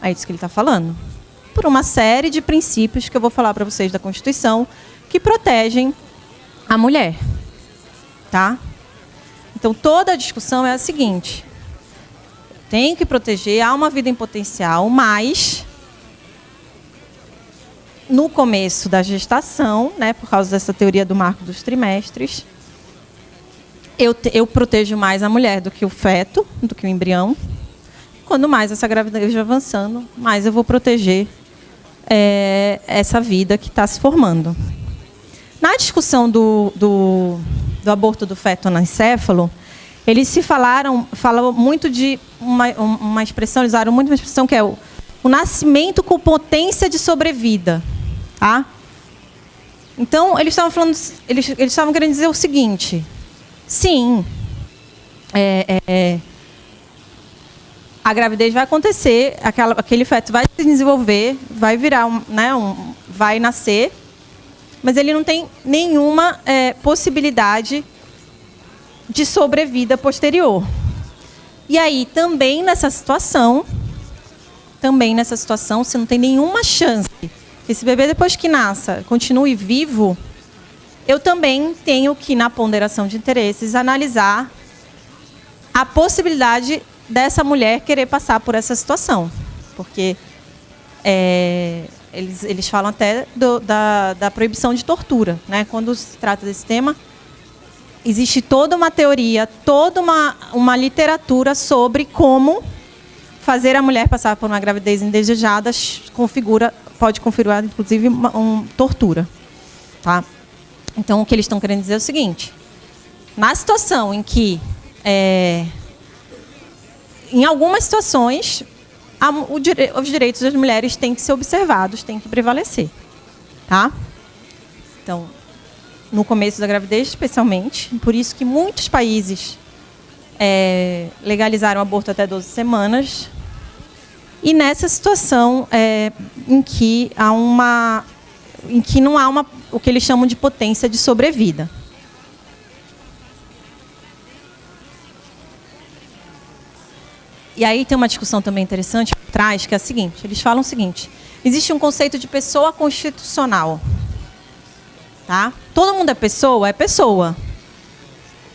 É isso que ele está falando. por uma série de princípios que eu vou falar para vocês da Constituição, que protegem a mulher. Tá? Então, toda a discussão é a seguinte: tem que proteger, há uma vida em potencial, mas no começo da gestação, né, por causa dessa teoria do marco dos trimestres, eu protejo mais a mulher do que o feto, do que o embrião. Quando mais essa gravidez vai avançando, mais eu vou proteger essa vida que está se formando. Na discussão do aborto do feto anencéfalo, eles falam muito de uma expressão, eles usaram muito uma expressão que é o nascimento com potência de sobrevida. Tá? Então, eles estavam querendo dizer o seguinte: sim, a gravidez vai acontecer, aquele feto vai se desenvolver, vai virar vai nascer, mas ele não tem nenhuma possibilidade de sobrevida posterior. E aí, também nessa situação, se não tem nenhuma chance que esse bebê, depois que nasça, continue vivo, eu também tenho que, na ponderação de interesses, analisar a possibilidade dessa mulher querer passar por essa situação. Porque eles falam até da proibição de tortura, né? Quando se trata desse tema, existe toda uma teoria, toda uma literatura sobre como fazer a mulher passar por uma gravidez indesejada pode configurar, inclusive, uma tortura. Tá? Então, o que eles estão querendo dizer é o seguinte: na situação em que, em algumas situações, os direitos das mulheres têm que ser observados, têm que prevalecer. Tá? Então, no começo da gravidez, especialmente, por isso que muitos países legalizaram o aborto até 12 semanas, e nessa situação em que não há o que eles chamam de potência de sobrevida. E aí tem uma discussão também interessante por trás, que é a seguinte: eles falam o seguinte: existe um conceito de pessoa constitucional. Tá? Todo mundo é pessoa? É pessoa.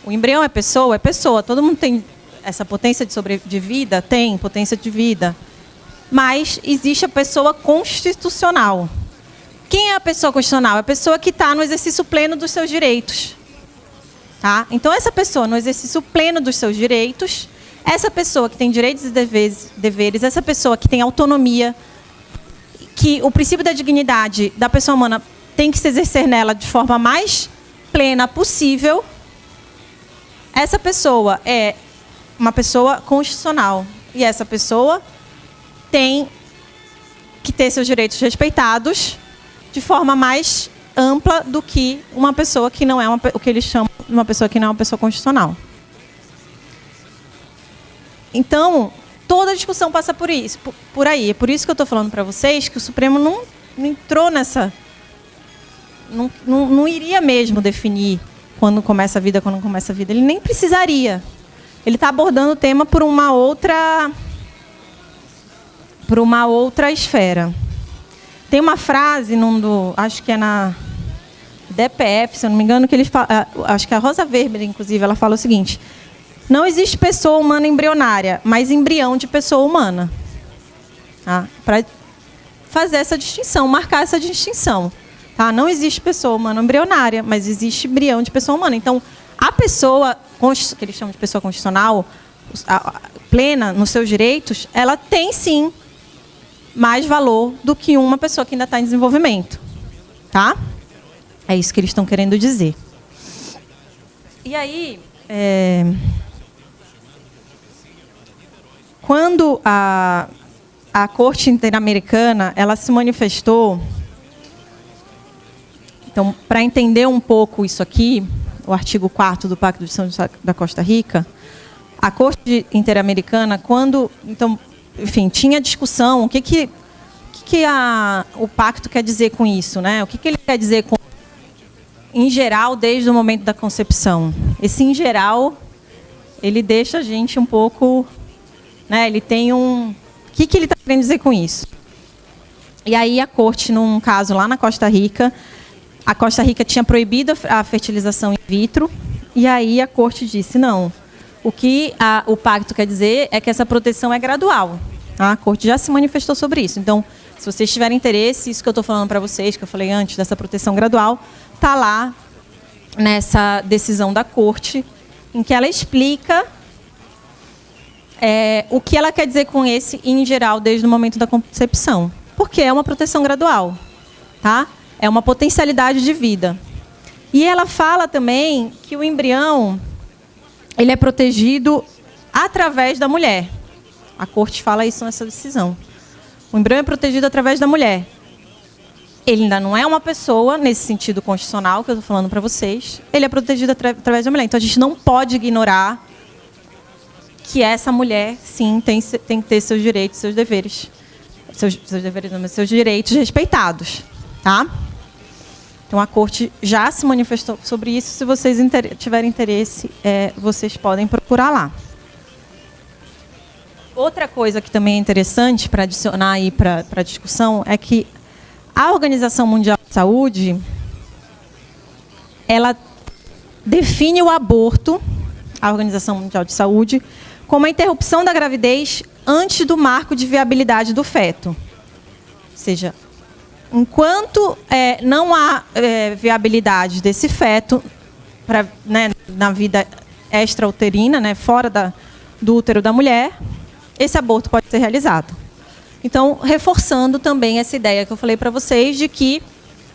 O embrião é pessoa? É pessoa. Todo mundo tem essa potência de vida? Tem potência de vida. Mas existe a pessoa constitucional. Quem é a pessoa constitucional? É a pessoa que está no exercício pleno dos seus direitos. Tá? Então, essa pessoa no exercício pleno dos seus direitos, essa pessoa que tem direitos e deveres, essa pessoa que tem autonomia, que o princípio da dignidade da pessoa humana tem que se exercer nela de forma mais plena possível, essa pessoa é uma pessoa constitucional. E essa pessoa tem que ter seus direitos respeitados de forma mais ampla do que uma pessoa que não é o que eles chamam de uma pessoa que não é uma pessoa constitucional. Então, toda a discussão passa por isso, por aí. É por isso que eu estou falando para vocês que o Supremo não entrou nessa... Não iria mesmo definir quando começa a vida, quando não começa a vida. Ele nem precisaria. Ele está abordando o tema por uma outra esfera. Tem uma frase, acho que é na DPF, se eu não me engano, que eles falam, acho que a Rosa Weber, inclusive, ela fala o seguinte: não existe pessoa humana embrionária, mas embrião de pessoa humana. Tá? Para fazer essa distinção, marcar essa distinção. Tá? Não existe pessoa humana embrionária, mas existe embrião de pessoa humana. Então, a pessoa, que eles chamam de pessoa constitucional, plena nos seus direitos, ela tem, sim, mais valor do que uma pessoa que ainda está em desenvolvimento. Tá? É isso que eles estão querendo dizer. E aí, quando a Corte Interamericana ela se manifestou... Então, para entender um pouco isso aqui, o artigo 4º do Pacto de São José da Costa Rica, a Corte Interamericana, enfim, tinha discussão, o que o pacto quer dizer com isso, né? O que ele quer dizer com, em geral, desde o momento da concepção. Esse em geral, ele deixa a gente um pouco, né? Ele tem um... O que ele está querendo dizer com isso? E aí a corte, num caso lá na Costa Rica, a Costa Rica tinha proibido a fertilização in vitro, e aí a corte disse, não, o que o pacto quer dizer é que essa proteção é gradual. A corte já se manifestou sobre isso. Então, se vocês tiverem interesse, isso que eu estou falando para vocês, que eu falei antes, dessa proteção gradual, está lá nessa decisão da corte, em que ela explica o que ela quer dizer com esse, em geral, desde o momento da concepção. Porque é uma proteção gradual, tá? É uma potencialidade de vida. E ela fala também que o embrião ele é protegido através da mulher. A corte fala isso nessa decisão. O embrião é protegido através da mulher. Ele ainda não é uma pessoa, nesse sentido constitucional que eu estou falando para vocês. Ele é protegido através da mulher. Então, a gente não pode ignorar que essa mulher, sim, tem que ter seus direitos, seus deveres. Seus deveres, não, mas seus direitos respeitados. Tá? Então, a corte já se manifestou sobre isso. Se vocês tiverem interesse, vocês podem procurar lá. Outra coisa que também é interessante para adicionar aí para a discussão é que a Organização Mundial de Saúde, ela define o aborto, a Organização Mundial de Saúde, como a interrupção da gravidez antes do marco de viabilidade do feto. Ou seja, enquanto não há viabilidade desse feto na vida extrauterina, fora do útero da mulher, esse aborto pode ser realizado. Então, reforçando também essa ideia que eu falei para vocês de que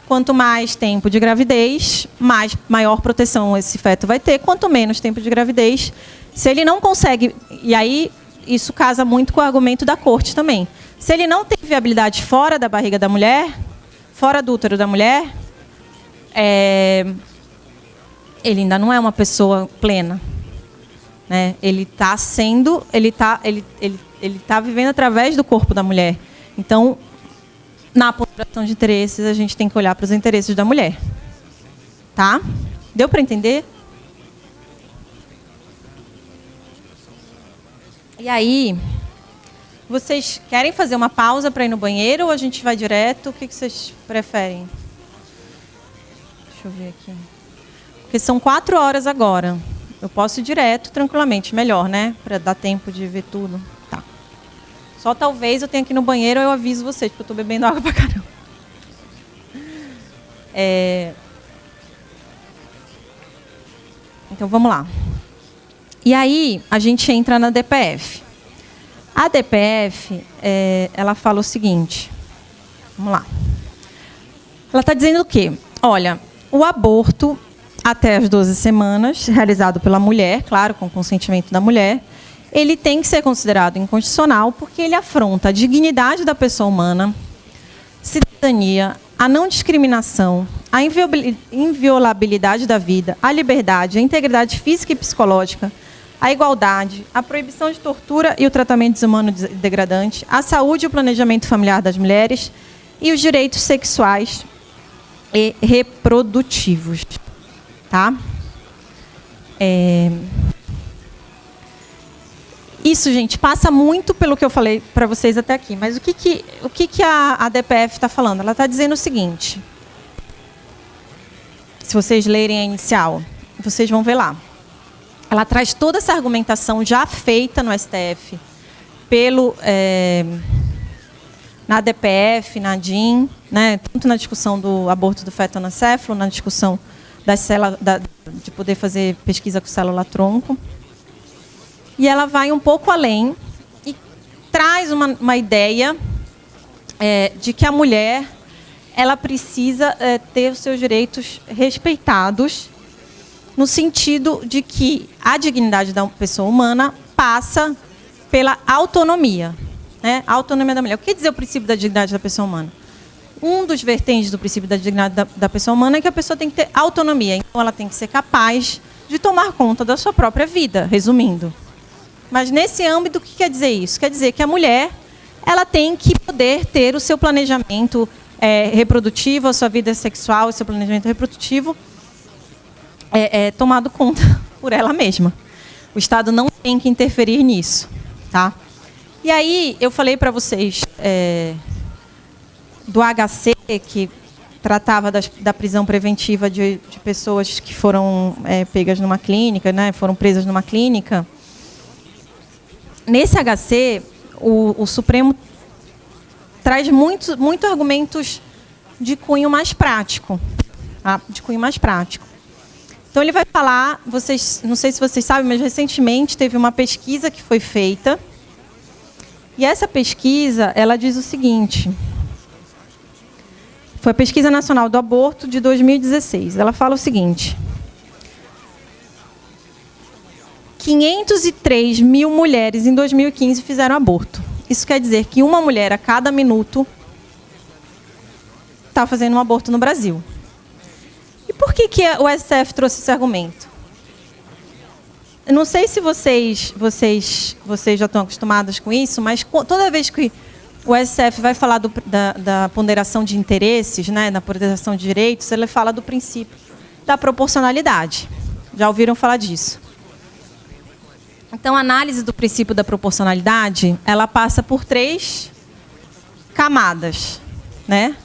quanto mais tempo de gravidez, maior proteção esse feto vai ter, quanto menos tempo de gravidez. Se ele não consegue, e aí isso casa muito com o argumento da corte também, se ele não tem viabilidade fora da barriga da mulher, fora do útero da mulher, ele ainda não é uma pessoa plena. Né? Ele está vivendo através do corpo da mulher. Então, na ponderação de interesses, a gente tem que olhar para os interesses da mulher. Tá? Deu para entender? E aí, vocês querem fazer uma pausa para ir no banheiro ou a gente vai direto? O que vocês preferem? Deixa eu ver aqui. Porque são 4 horas agora. Eu posso ir direto, tranquilamente. Melhor, né? Para dar tempo de ver tudo. Tá. Só talvez eu tenha que ir no banheiro ou eu aviso vocês, porque eu estou bebendo água pra caramba. Então, vamos lá. E aí, a gente entra na DPF. A DPF, ela fala o seguinte. Vamos lá. Ela está dizendo o quê? Olha, o aborto até as 12 semanas, realizado pela mulher, claro, com consentimento da mulher, ele tem que ser considerado inconstitucional porque ele afronta a dignidade da pessoa humana, cidadania, a não discriminação, a inviolabilidade da vida, a liberdade, a integridade física e psicológica, a igualdade, a proibição de tortura e o tratamento desumano e degradante, a saúde e o planejamento familiar das mulheres e os direitos sexuais e reprodutivos. Tá? Isso, gente, passa muito pelo que eu falei para vocês até aqui. Mas o que a DPF está falando? Ela está dizendo o seguinte. Se vocês lerem a inicial, vocês vão ver lá. Ela traz toda essa argumentação já feita no STF na DPF, na DIN, né, tanto na discussão do aborto do feto anencefalo, na discussão de poder fazer pesquisa com célula-tronco. E ela vai um pouco além e traz uma ideia de que a mulher ela precisa ter os seus direitos respeitados, no sentido de que a dignidade da pessoa humana passa pela autonomia. Né? A autonomia da mulher. O que quer dizer o princípio da dignidade da pessoa humana? Um dos vertentes do princípio da dignidade da pessoa humana é que a pessoa tem que ter autonomia. Então, ela tem que ser capaz de tomar conta da sua própria vida, resumindo. Mas, nesse âmbito, o que quer dizer isso? Quer dizer que a mulher ela tem que poder ter o seu planejamento reprodutivo, a sua vida sexual, o seu planejamento reprodutivo tomado conta por ela mesma. O Estado não tem que interferir nisso. Tá? E aí, eu falei para vocês... do HC, que tratava da prisão preventiva de pessoas que foram pegas numa clínica, né, foram presas numa clínica. Nesse HC, o Supremo traz muitos argumentos de cunho mais prático. Tá? De cunho mais prático. Então, ele vai falar, não sei se vocês sabem, mas recentemente teve uma pesquisa que foi feita. E essa pesquisa, ela diz o seguinte... Foi a Pesquisa Nacional do Aborto de 2016. Ela fala o seguinte: 503 mil mulheres em 2015 fizeram aborto. Isso quer dizer que uma mulher a cada minuto está fazendo um aborto no Brasil. E por que o STF trouxe esse argumento? Eu não sei se vocês já estão acostumados com isso, mas toda vez que o STF vai falar da ponderação de interesses, né, da ponderação de direitos, ele fala do princípio da proporcionalidade. Já ouviram falar disso? Então, a análise do princípio da proporcionalidade, ela passa por 3 camadas, né?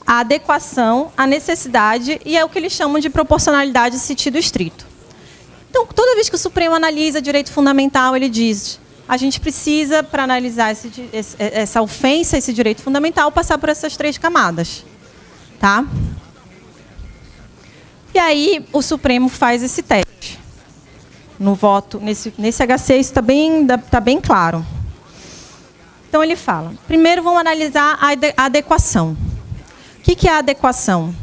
A adequação, a necessidade e é o que eles chamam de proporcionalidade sentido estrito. Então, toda vez que o Supremo analisa direito fundamental, ele diz: a gente precisa, para analisar essa ofensa, esse direito fundamental, passar por essas 3 camadas. Tá? E aí, o Supremo faz esse teste. No voto, nesse HC, isso está bem claro. Então, ele fala: primeiro, vamos analisar a adequação. O que é a adequação?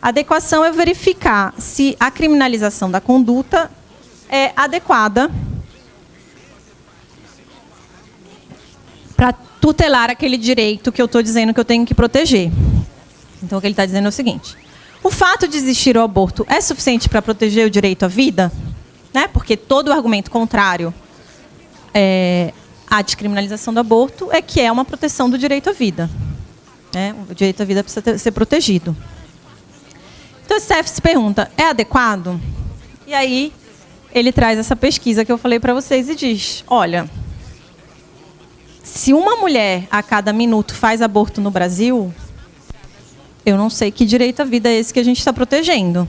A adequação é verificar se a criminalização da conduta é adequada para tutelar aquele direito que eu estou dizendo que eu tenho que proteger. Então, o que ele está dizendo é o seguinte: o fato de existir o aborto é suficiente para proteger o direito à vida? Né? Porque todo o argumento contrário à descriminalização do aborto é que é uma proteção do direito à vida. Né? O direito à vida precisa ser protegido. Então, o STF se pergunta: é adequado? E aí, ele traz essa pesquisa que eu falei para vocês e diz: olha, se uma mulher a cada minuto faz aborto no Brasil, eu não sei que direito à vida é esse que a gente está protegendo.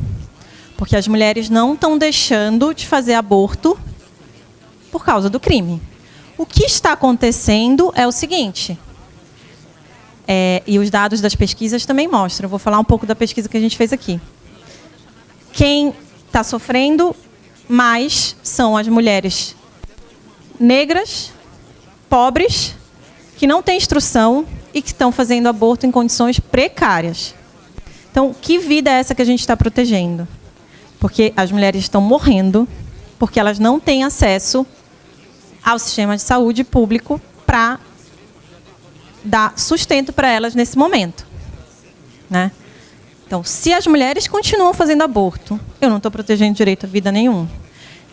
Porque as mulheres não estão deixando de fazer aborto por causa do crime. O que está acontecendo é o seguinte, e os dados das pesquisas também mostram, eu vou falar um pouco da pesquisa que a gente fez aqui. Quem está sofrendo mais são as mulheres negras, pobres, que não têm instrução e que estão fazendo aborto em condições precárias. Então, que vida é essa que a gente está protegendo? Porque as mulheres estão morrendo, porque elas não têm acesso ao sistema de saúde público para dar sustento para elas nesse momento. Né? Então, se as mulheres continuam fazendo aborto, eu não estou protegendo direito à vida nenhum.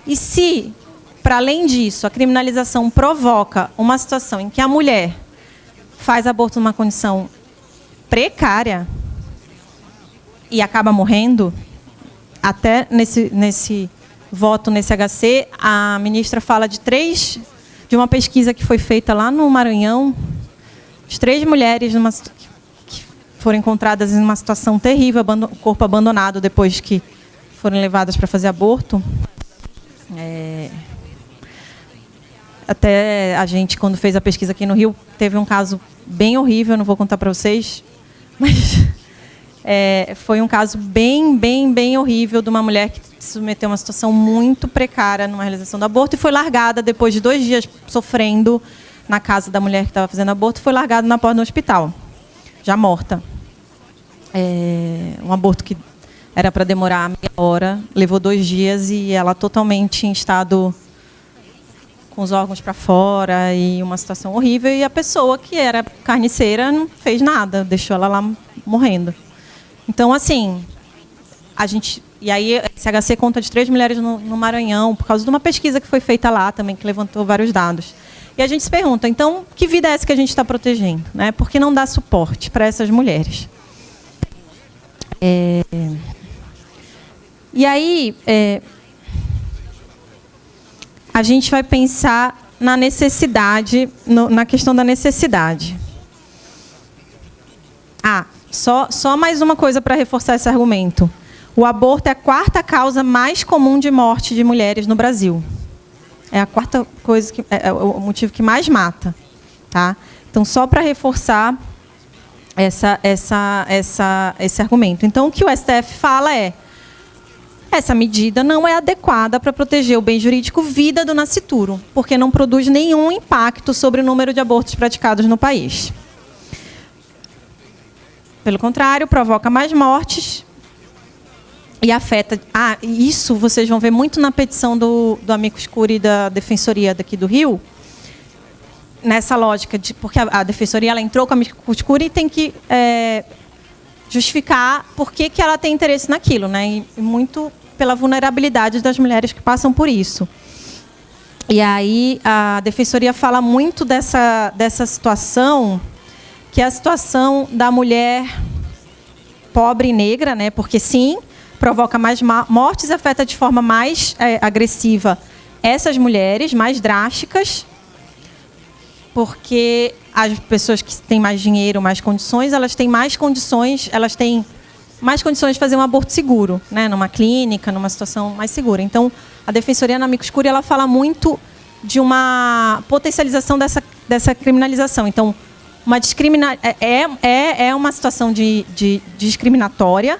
E se, para além disso, a criminalização provoca uma situação em que a mulher faz aborto numa condição precária e acaba morrendo, até nesse voto, nesse HC, a ministra fala de uma pesquisa que foi feita lá no Maranhão, de 3 mulheres que foram encontradas em uma situação terrível, corpo abandonado depois que foram levadas para fazer aborto. Até a gente, quando fez a pesquisa aqui no Rio, teve um caso bem horrível, não vou contar para vocês, mas foi um caso bem horrível de uma mulher que se submeteu a uma situação muito precária numa realização do aborto e foi largada depois de 2 dias sofrendo na casa da mulher que estava fazendo aborto, foi largada na porta do hospital, já morta. Um aborto que era para demorar meia hora, levou 2 dias e ela totalmente em estado com os órgãos para fora e uma situação horrível, e a pessoa que era carniceira não fez nada, deixou ela lá morrendo. Então, assim, e aí esse HC conta de 3 mulheres no Maranhão, por causa de uma pesquisa que foi feita lá também, que levantou vários dados. E a gente se pergunta, então, que vida é essa que a gente está protegendo? Né? Por que não dá suporte para essas mulheres? E aí, a gente vai pensar na necessidade, na questão da necessidade. Só mais uma coisa para reforçar esse argumento. O aborto é a 4ª causa mais comum de morte de mulheres no Brasil. É a 4ª coisa é o motivo que mais mata, tá? Então, só para reforçar esse argumento. Então, o que o STF fala é: essa medida não é adequada para proteger o bem jurídico vida do nascituro, porque não produz nenhum impacto sobre o número de abortos praticados no país. Pelo contrário, provoca mais mortes e afeta... isso vocês vão ver muito na petição do Amicus Curiae da Defensoria daqui do Rio, nessa lógica, porque a Defensoria ela entrou com a Amicus Curiae e tem que justificar por que ela tem interesse naquilo, né? E muito pela vulnerabilidade das mulheres que passam por isso. E aí a Defensoria fala muito dessa situação, que é a situação da mulher pobre e negra, né? Porque, sim, provoca mais mortes e afeta de forma mais agressiva essas mulheres, mais drásticas, porque as pessoas que têm mais dinheiro, mais condições, elas têm mais condições de fazer um aborto seguro, né? Numa clínica, numa situação mais segura. Então, a Defensoria na Amicus Curiae ela fala muito de uma potencialização dessa criminalização. Então, é uma situação de discriminatória.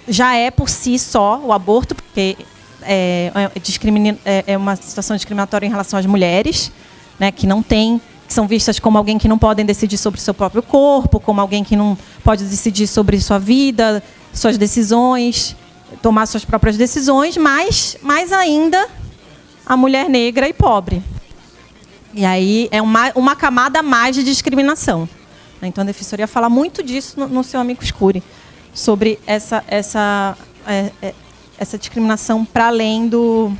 Já é por si só o aborto, porque é uma situação discriminatória em relação às mulheres, né, que são vistas como alguém que não podem decidir sobre o seu próprio corpo, como alguém que não pode decidir sobre sua vida, suas decisões, tomar suas próprias decisões, mas mais ainda a mulher negra e pobre. E aí é uma camada a mais de discriminação. Então a Defensoria fala muito disso no seu Amicus Curiae, sobre essa discriminação para além do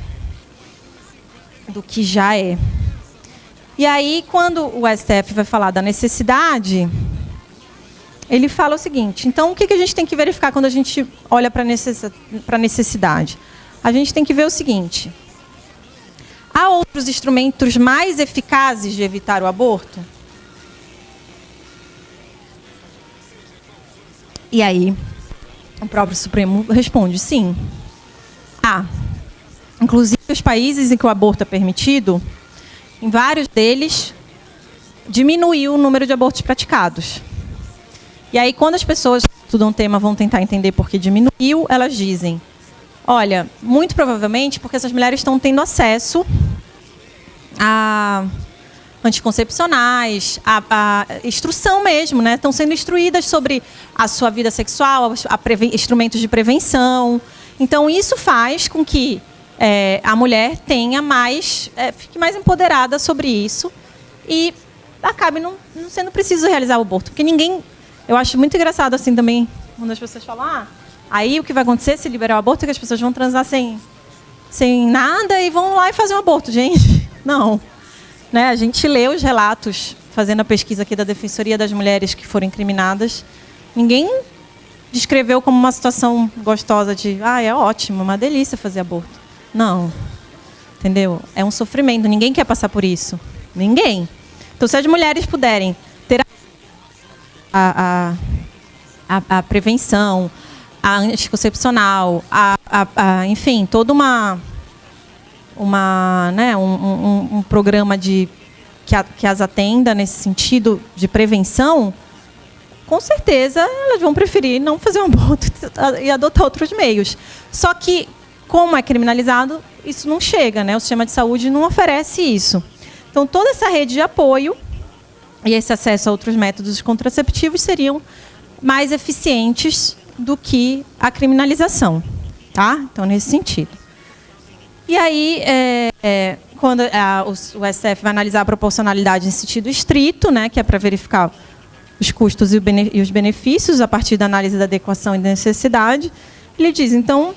que já é. E aí, quando o STF vai falar da necessidade, ele fala o seguinte: então, o que a gente tem que verificar quando a gente olha para a necessidade? A gente tem que ver o seguinte: há outros instrumentos mais eficazes de evitar o aborto? E aí, o próprio Supremo responde: sim. Inclusive, os países em que o aborto é permitido, em vários deles, diminuiu o número de abortos praticados. E aí, quando as pessoas que estudam o tema vão tentar entender por que diminuiu, elas dizem: olha, muito provavelmente porque essas mulheres estão tendo acesso a anticoncepcionais, a instrução mesmo, né? Estão sendo instruídas sobre a sua vida sexual, instrumentos de prevenção. Então, isso faz com que a mulher tenha fique mais empoderada sobre isso e acabe não sendo preciso realizar o aborto. Porque eu acho muito engraçado assim também, quando as pessoas falam: aí o que vai acontecer se liberar o aborto é que as pessoas vão transar sem nada e vão lá e fazer um aborto. Gente, não. Né? A gente lê os relatos, fazendo a pesquisa aqui da Defensoria das Mulheres que foram incriminadas. Ninguém descreveu como uma situação gostosa de é ótimo, uma delícia fazer aborto. Não. Entendeu? É um sofrimento. Ninguém quer passar por isso. Ninguém. Então, se as mulheres puderem ter a prevenção, a anticoncepcional, enfim, toda um programa que as atenda nesse sentido de prevenção, com certeza elas vão preferir não fazer um aborto e adotar outros meios. Só que, como é criminalizado, isso não chega, né? O sistema de saúde não oferece isso. Então, toda essa rede de apoio e esse acesso a outros métodos contraceptivos seriam mais eficientes do que a criminalização, tá? Então, nesse sentido. E aí, quando o STF vai analisar a proporcionalidade em sentido estrito, né, que é para verificar os custos e os benefícios a partir da análise da adequação e da necessidade, ele diz, então,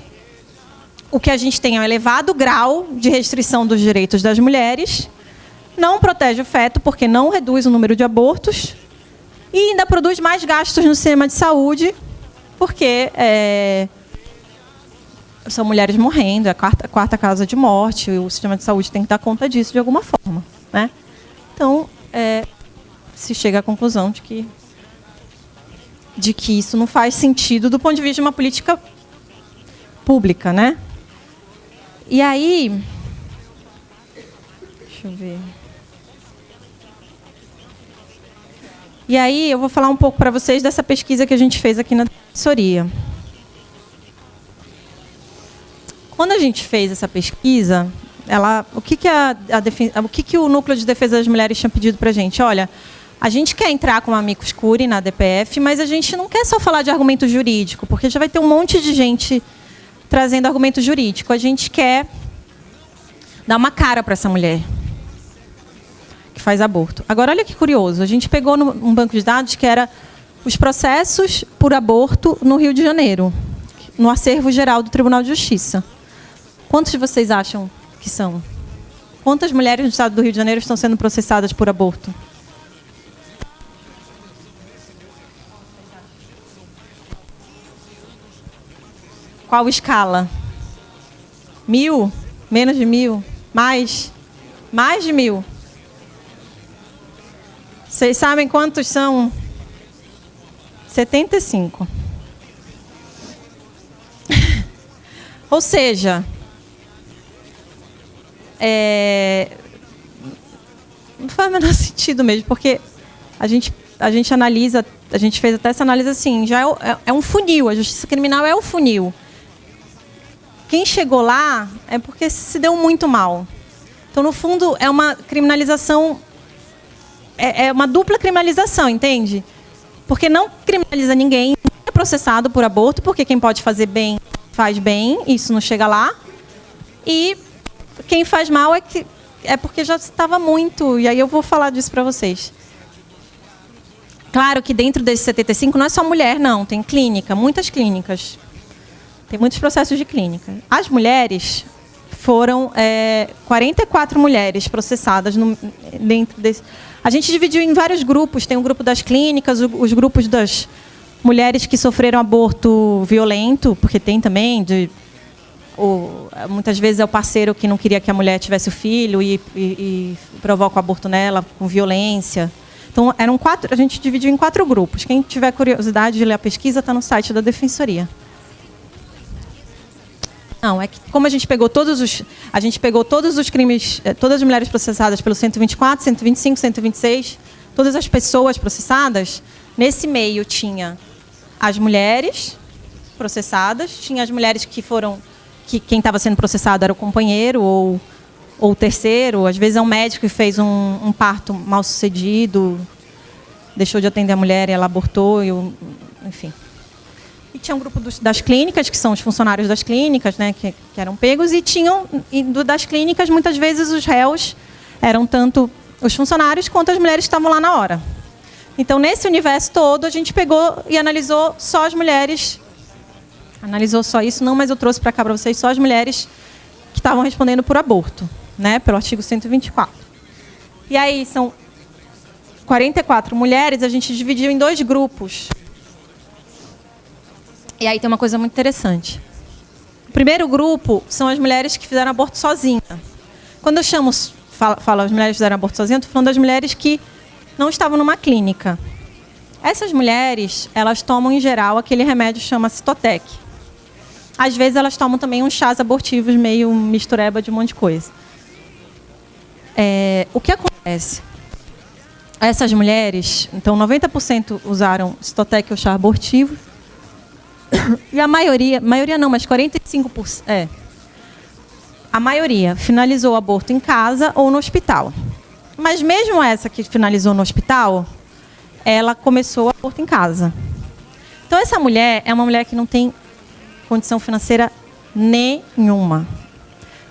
o que a gente tem é um elevado grau de restrição dos direitos das mulheres, não protege o feto porque não reduz o número de abortos e ainda produz mais gastos no sistema de saúde porque são mulheres morrendo, é a quarta causa de morte, e o sistema de saúde tem que dar conta disso de alguma forma, né? Então, se chega à conclusão de que de que isso não faz sentido do ponto de vista de uma política pública, né? E aí, deixa eu ver. E aí eu vou falar um pouco para vocês dessa pesquisa que a gente fez aqui na Defensoria. Quando a gente fez essa pesquisa, o que o Núcleo de Defesa das Mulheres tinha pedido para a gente? Olha, a gente quer entrar com uma amicus curiae na DPF, mas a gente não quer só falar de argumento jurídico, porque já vai ter um monte de gente trazendo argumento jurídico. A gente quer dar uma cara para essa mulher que faz aborto. Agora, olha que curioso. A gente pegou um banco de dados que era os processos por aborto no Rio de Janeiro, no acervo geral do Tribunal de Justiça. Quantos de vocês acham que são? Quantas mulheres no estado do Rio de Janeiro estão sendo processadas por aborto? Qual escala? 1.000? Menos de 1.000? Mais? Mais de 1.000? Vocês sabem quantos são? 75. Ou seja, não faz o menor sentido mesmo, porque a gente analisa, a gente fez até essa análise assim, já é um funil, a justiça criminal é o funil. Quem chegou lá é porque se deu muito mal. Então, no fundo, é uma criminalização, é uma dupla criminalização, entende? Porque não criminaliza ninguém, ninguém é processado por aborto, porque quem pode fazer bem, faz bem, isso não chega lá. E quem faz mal é porque já estava muito, e aí eu vou falar disso para vocês. Claro que dentro desses 75 não é só mulher, não, tem clínica, muitas clínicas. Tem muitos processos de clínica. As mulheres foram 44 mulheres processadas dentro desse. A gente dividiu em vários grupos. Tem um grupo das clínicas, os grupos das mulheres que sofreram aborto violento, porque tem também, muitas vezes é o parceiro que não queria que a mulher tivesse o filho e provoca o aborto nela com violência. Então, a gente dividiu em 4 grupos. Quem tiver curiosidade de ler a pesquisa, está no site da Defensoria. Não, é que como a gente pegou todos os crimes, todas as mulheres processadas pelo 124, 125, 126, todas as pessoas processadas, nesse meio tinha as mulheres processadas, tinha as mulheres que quem estava sendo processado era o companheiro ou o terceiro, às vezes é um médico que fez um parto mal sucedido, deixou de atender a mulher e ela abortou, enfim. E tinha um grupo das clínicas, que são os funcionários das clínicas, né, que eram pegos, das clínicas, muitas vezes os réus eram tanto os funcionários quanto as mulheres que estavam lá na hora. Então, nesse universo todo, a gente pegou e analisou só as mulheres. Analisou só isso, não, mas eu trouxe para cá para vocês só as mulheres que estavam respondendo por aborto, né, pelo artigo 124. E aí, são 44 mulheres, a gente dividiu em 2 grupos. E aí tem uma coisa muito interessante. O primeiro grupo são as mulheres que fizeram aborto sozinha. Quando eu falo as mulheres que fizeram aborto sozinha, estou falando das mulheres que não estavam numa clínica. Essas mulheres, elas tomam, em geral, aquele remédio que chama Citotec. Às vezes, elas tomam também uns chás abortivos, meio mistureba de um monte de coisa. O que acontece? Essas mulheres, então, 90% usaram Citotec ou chá abortivo, e a maioria não, mas 45%, a maioria finalizou o aborto em casa ou no hospital. Mas mesmo essa que finalizou no hospital, ela começou o aborto em casa. Então, essa mulher é uma mulher que não tem condição financeira nenhuma.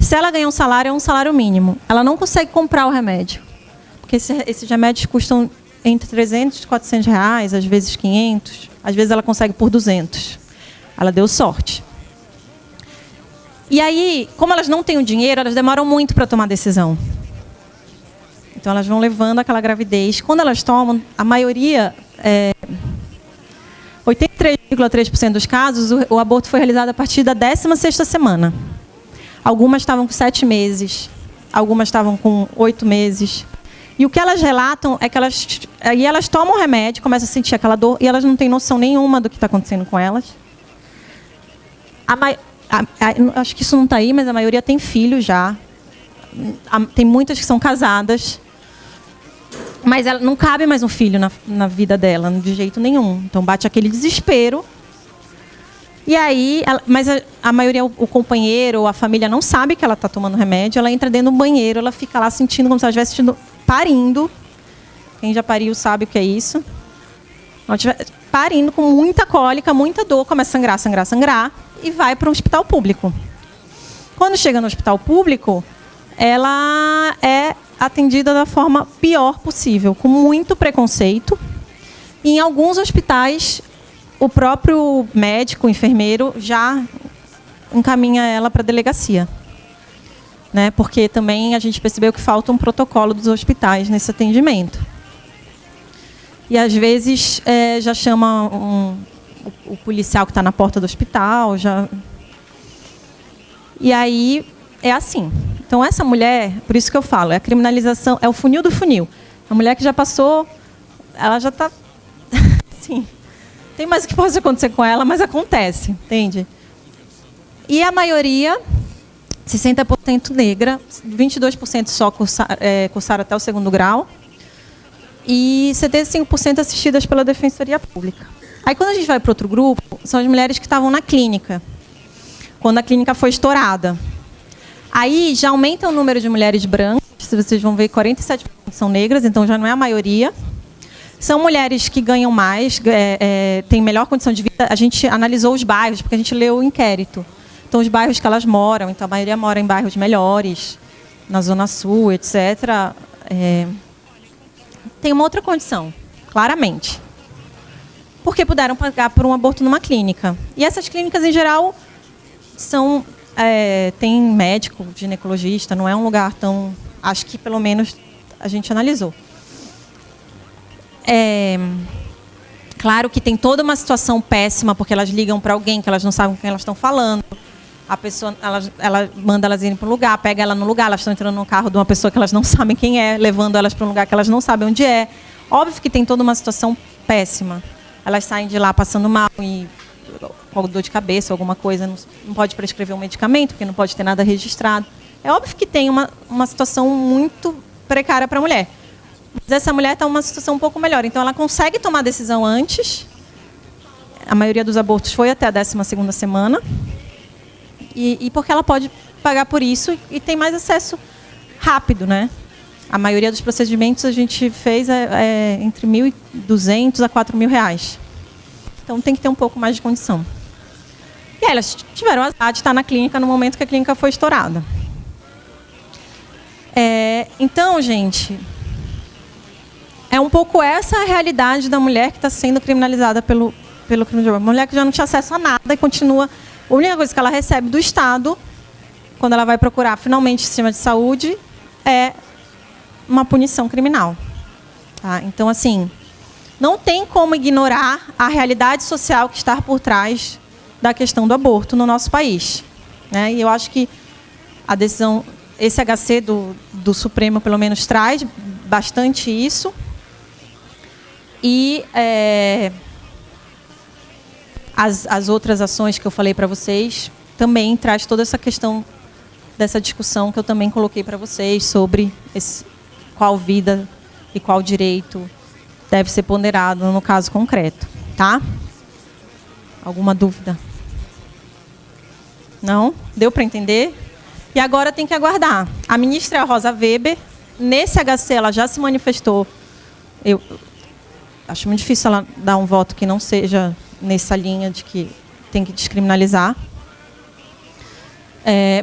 Se ela ganhar um salário, é um salário mínimo. Ela não consegue comprar o remédio. Porque esses remédios custam entre 300 e 400 reais, às vezes 500. Às vezes ela consegue por 200. Ela deu sorte. E aí, como elas não têm o dinheiro, elas demoram muito para tomar decisão. Então, elas vão levando aquela gravidez. Quando elas tomam, a maioria, 83,3% dos casos, o aborto foi realizado a partir da 16ª semana. Algumas estavam com 7 meses, algumas estavam com 8 meses. E o que elas relatam é que elas tomam o remédio, começam a sentir aquela dor, e elas não têm noção nenhuma do que está acontecendo com elas. Acho que isso não está aí, mas a maioria tem filho já. Tem muitas que são casadas. Mas ela, não cabe mais um filho na vida dela, de jeito nenhum. Então bate aquele desespero. E aí, mas a maioria, o companheiro ou a família não sabe que ela está tomando remédio. Ela entra dentro do banheiro, ela fica lá sentindo como se ela estivesse parindo. Quem já pariu sabe o que é isso. Ela estiver parindo com muita cólica, muita dor, começa a sangrar, sangrar, sangrar. E vai para um hospital público. Quando chega no hospital público, ela é atendida da forma pior possível, com muito preconceito. E em alguns hospitais, o próprio médico, o enfermeiro, já encaminha ela para a delegacia. Né? Porque também a gente percebeu que falta um protocolo dos hospitais nesse atendimento. E às vezes já chama o policial que está na porta do hospital. E aí é assim. Então essa mulher, por isso que eu falo, é a criminalização, é o funil do funil. A mulher que já passou, ela já está... Sim. Tem mais o que pode acontecer com ela, mas acontece, entende? E a maioria, 60% negra, 22% só cursaram até o 2º grau, e 75% assistidas pela Defensoria Pública. Aí, quando a gente vai para outro grupo, são as mulheres que estavam na clínica, quando a clínica foi estourada. Aí, já aumenta o número de mulheres brancas, vocês vão ver, 47% são negras, então já não é a maioria. São mulheres que ganham mais, têm melhor condição de vida. A gente analisou os bairros, porque a gente leu o inquérito. Então, os bairros que elas moram, então a maioria mora em bairros melhores, na Zona Sul, etc. Tem uma outra condição, claramente. Porque puderam pagar por um aborto numa clínica. E essas clínicas, em geral, tem médico, ginecologista, não é um lugar tão... Acho que, pelo menos, a gente analisou. Claro que tem toda uma situação péssima, porque elas ligam para alguém que elas não sabem com quem elas estão falando. A pessoa, ela manda elas irem para um lugar, pega ela no lugar, elas estão entrando no carro de uma pessoa que elas não sabem quem é, levando elas para um lugar que elas não sabem onde é. Óbvio que tem toda uma situação péssima. Elas saem de lá passando mal e com dor de cabeça, alguma coisa, não pode prescrever um medicamento, porque não pode ter nada registrado. É óbvio que tem uma situação muito precária para a mulher. Mas essa mulher está em uma situação um pouco melhor. Então, ela consegue tomar a decisão antes. A maioria dos abortos foi até a 12ª semana. E porque ela pode pagar por isso e tem mais acesso rápido, né? A maioria dos procedimentos a gente fez entre R$ 1.200 a R$ 4.000. Então, tem que ter um pouco mais de condição. E aí, elas tiveram a azar de estar na clínica no momento que a clínica foi estourada. Então, gente... É um pouco essa a realidade da mulher que está sendo criminalizada pelo crime de aborto. Uma mulher que já não tinha acesso a nada e continua... A única coisa que ela recebe do Estado, quando ela vai procurar finalmente o sistema de saúde, é uma punição criminal. Tá? Então, assim, não tem como ignorar a realidade social que está por trás da questão do aborto no nosso país. Né? E eu acho que a decisão, esse HC do Supremo, pelo menos, traz bastante isso. E as outras ações que eu falei para vocês também traz toda essa questão dessa discussão que eu também coloquei para vocês sobre qual vida e qual direito deve ser ponderado no caso concreto. Tá? Alguma dúvida? Não? Deu para entender? E agora tem que aguardar. A ministra Rosa Weber, nesse HC, ela já se manifestou. Eu acho muito difícil ela dar um voto que não seja nessa linha de que tem que descriminalizar.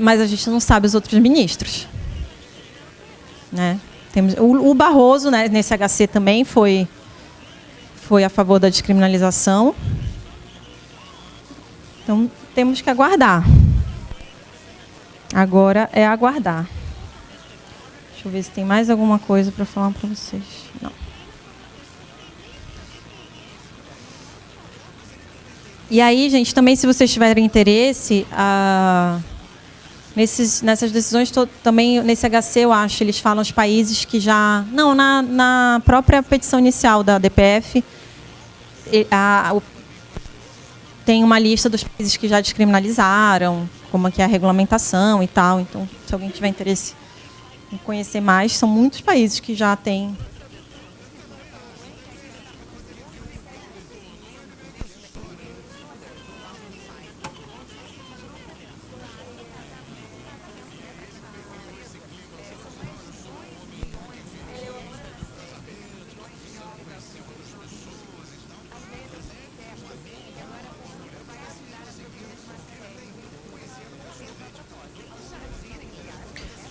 Mas a gente não sabe os outros ministros. Né? O Barroso, né, nesse HC também foi a favor da descriminalização. Então, temos que aguardar. Agora é aguardar. Deixa eu ver se tem mais alguma coisa para falar para vocês. Não. E aí, gente, também se vocês tiverem interesse, Nessas decisões, também nesse HC, eu acho, eles falam os países que já... Não, na própria petição inicial da DPF, tem uma lista dos países que já descriminalizaram, como é que é a regulamentação e tal. Então, se alguém tiver interesse em conhecer mais, são muitos países que já têm.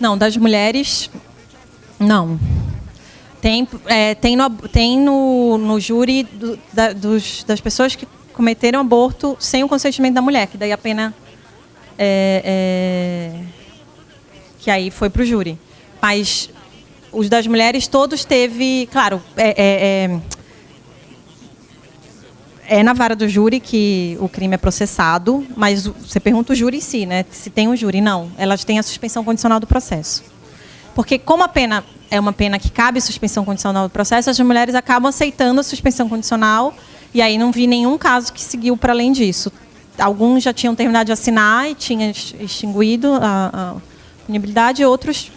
Não, das mulheres, não. Tem no júri das pessoas que cometeram aborto sem o consentimento da mulher, que daí a pena que aí foi para o júri. Mas os das mulheres todos teve, claro, na vara do júri que o crime é processado, mas você pergunta o júri em si, né? Se tem um júri. Não, elas têm a suspensão condicional do processo. Porque como a pena é uma pena que cabe suspensão condicional do processo, as mulheres acabam aceitando a suspensão condicional e aí não vi nenhum caso que seguiu para além disso. Alguns já tinham terminado de assinar e tinham extinguido a punibilidade, outros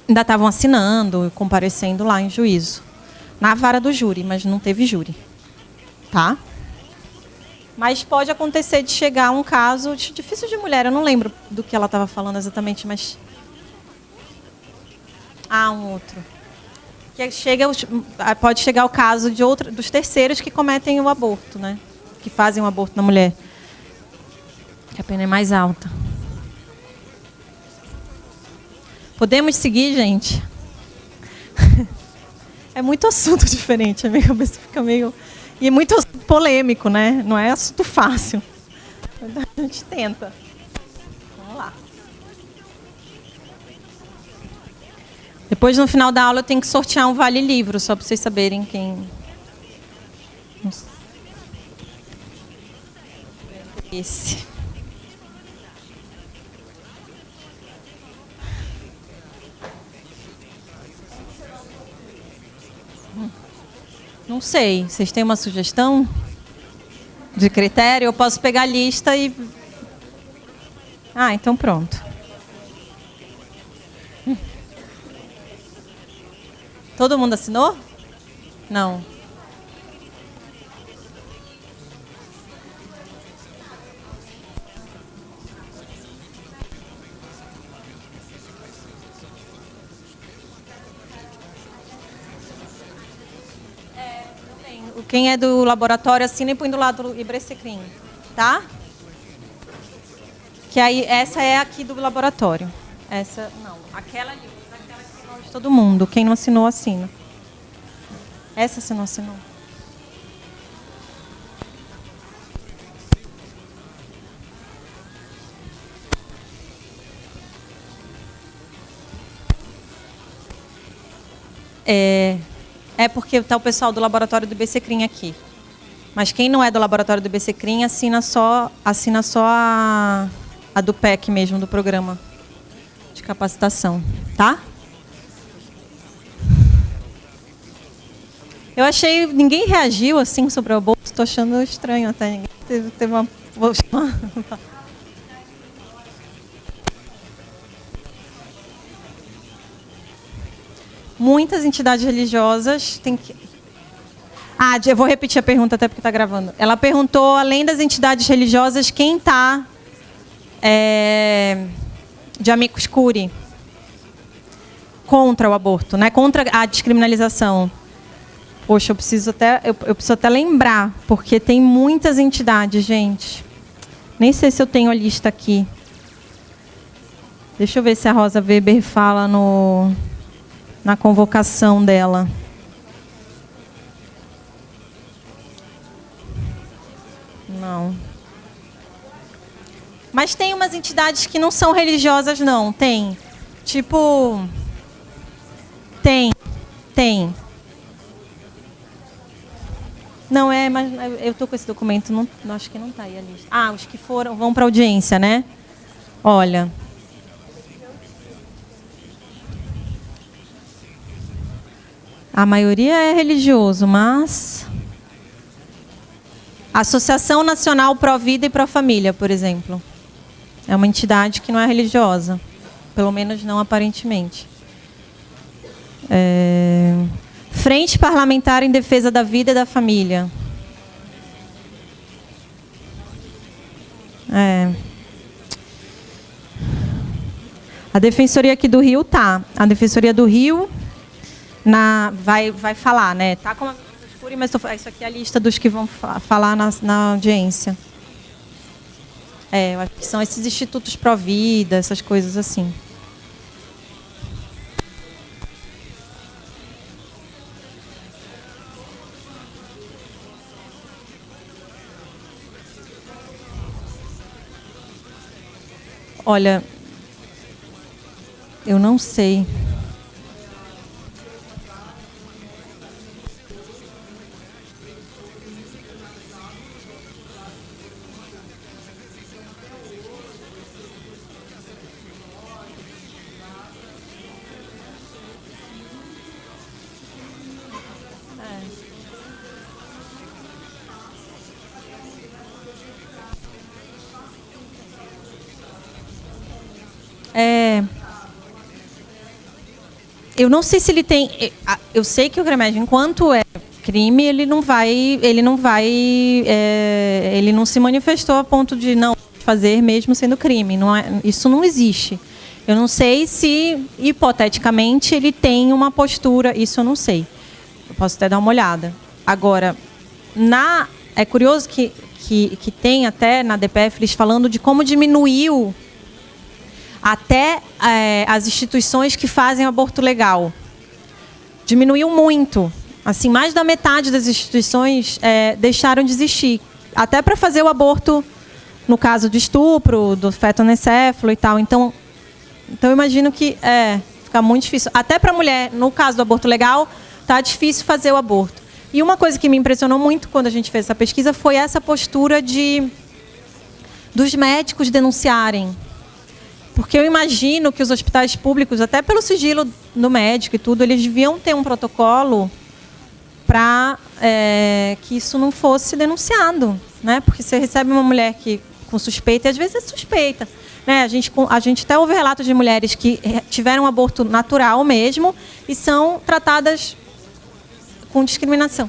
ainda estavam assinando, comparecendo lá em juízo. Na vara do júri, mas não teve júri. Tá? Mas pode acontecer de chegar um caso difícil de mulher. Eu não lembro do que ela estava falando exatamente, mas... um outro. Que pode chegar o caso dos terceiros que cometem o aborto, né? Que fazem o aborto na mulher. Que a pena é mais alta. Podemos seguir, gente? É muito assunto diferente. A minha cabeça fica meio... E é muito polêmico, né? Não é assunto fácil. A gente tenta. Vamos lá. Depois, no final da aula, eu tenho que sortear um vale-livro, só para vocês saberem quem... Esse. Não sei. Vocês têm uma sugestão de critério? Eu posso pegar a lista e... então pronto. Todo mundo assinou? Não. Quem é do laboratório assina e põe do lado do Ibrececrim, tá? Que aí, essa é aqui do laboratório. Essa, não. Aquela ali, aquela que assinou de todo mundo. Quem não assinou, assina. Essa você não assinou. É porque está o pessoal do laboratório do IBCCRIM aqui. Mas quem não é do laboratório do IBCCRIM assina só a do PEC mesmo, do programa de capacitação. Tá? Eu achei... Ninguém reagiu assim sobre o aborto. Estou achando estranho até. Ninguém teve uma... Muitas entidades religiosas têm que... eu vou repetir a pergunta até porque está gravando. Ela perguntou, além das entidades religiosas, quem está de amicus curiae contra o aborto, né? Contra a descriminalização. Poxa, eu preciso até lembrar, porque tem muitas entidades, gente. Nem sei se eu tenho a lista aqui. Deixa eu ver se a Rosa Weber fala na convocação dela. Não. Mas tem umas entidades que não são religiosas, não. Tem. Tipo... Tem. Não é, mas eu estou com esse documento, não, acho que não está aí a lista. Os que vão para audiência, né? Olha, A maioria é religioso, mas... A Associação Nacional Pró Vida e Pró Família, por exemplo. É uma entidade que não é religiosa. Pelo menos não aparentemente. Frente Parlamentar em Defesa da Vida e da Família. A Defensoria aqui do Rio tá. A Defensoria do Rio vai falar, né? Tá com a escura, mas isso aqui é a lista dos que vão falar na audiência. Eu acho que são esses institutos pró-vida, essas coisas assim. Olha, eu não sei. Eu não sei se ele tem... Eu sei que o remédio, enquanto é crime, ele não se manifestou a ponto de não fazer mesmo sendo crime. Isso não existe. Eu não sei se, hipoteticamente, ele tem uma postura... Isso eu não sei. Eu posso até dar uma olhada. Agora, é curioso que tem até na DPF eles falando de como diminuiu até as instituições que fazem aborto legal. Diminuiu muito. Assim, mais da metade das instituições deixaram de existir. Até para fazer o aborto, no caso de estupro, do feto anencefalo e tal. Então eu imagino que fica muito difícil. Até para a mulher, no caso do aborto legal, está difícil fazer o aborto. E uma coisa que me impressionou muito quando a gente fez essa pesquisa foi essa postura dos médicos denunciarem. Porque eu imagino que os hospitais públicos, até pelo sigilo do médico e tudo, eles deviam ter um protocolo para que isso não fosse denunciado, né? Porque você recebe uma mulher com suspeita, e às vezes é suspeita, né? A gente até ouve relatos de mulheres que tiveram um aborto natural mesmo e são tratadas com discriminação.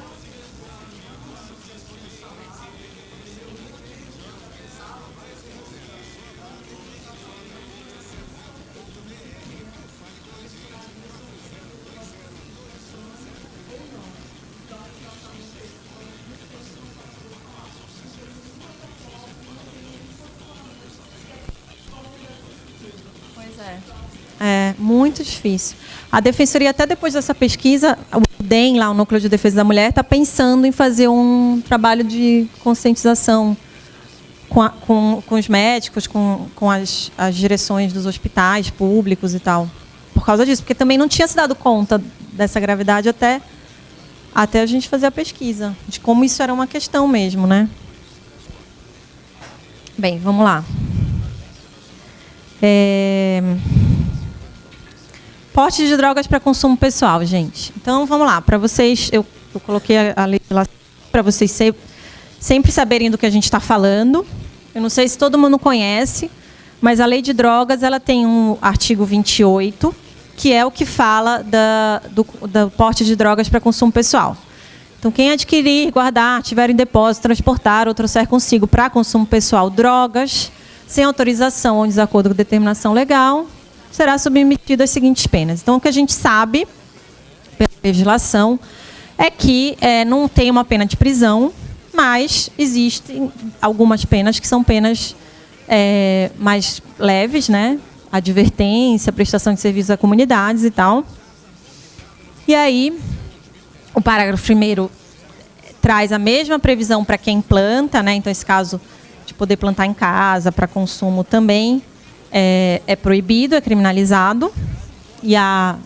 É muito difícil. A Defensoria, até depois dessa pesquisa, o DEM, lá, o Núcleo de Defesa da Mulher, está pensando em fazer um trabalho de conscientização com os médicos, com as direções dos hospitais públicos e tal. Por causa disso, porque também não tinha se dado conta dessa gravidade até a gente fazer a pesquisa, de como isso era uma questão mesmo, né? Bem, vamos lá. Porte de drogas para consumo pessoal, gente. Então, vamos lá. Para vocês, eu coloquei a legislação para vocês sempre saberem do que a gente está falando. Eu não sei se todo mundo conhece, mas a Lei de Drogas ela tem um artigo 28, que é o que fala do porte de drogas para consumo pessoal. Então, quem adquirir, guardar, tiver em depósito, transportar ou trouxer consigo para consumo pessoal drogas, sem autorização ou desacordo com determinação legal, será submetido às seguintes penas. Então, o que a gente sabe, pela legislação, é que não tem uma pena de prisão, mas existem algumas penas que são penas mais leves, né? Advertência, prestação de serviços a comunidades e tal. E aí, o parágrafo 1º traz a mesma previsão para quem planta, né? Então, esse caso de poder plantar em casa para consumo também é proibido, é criminalizado. E a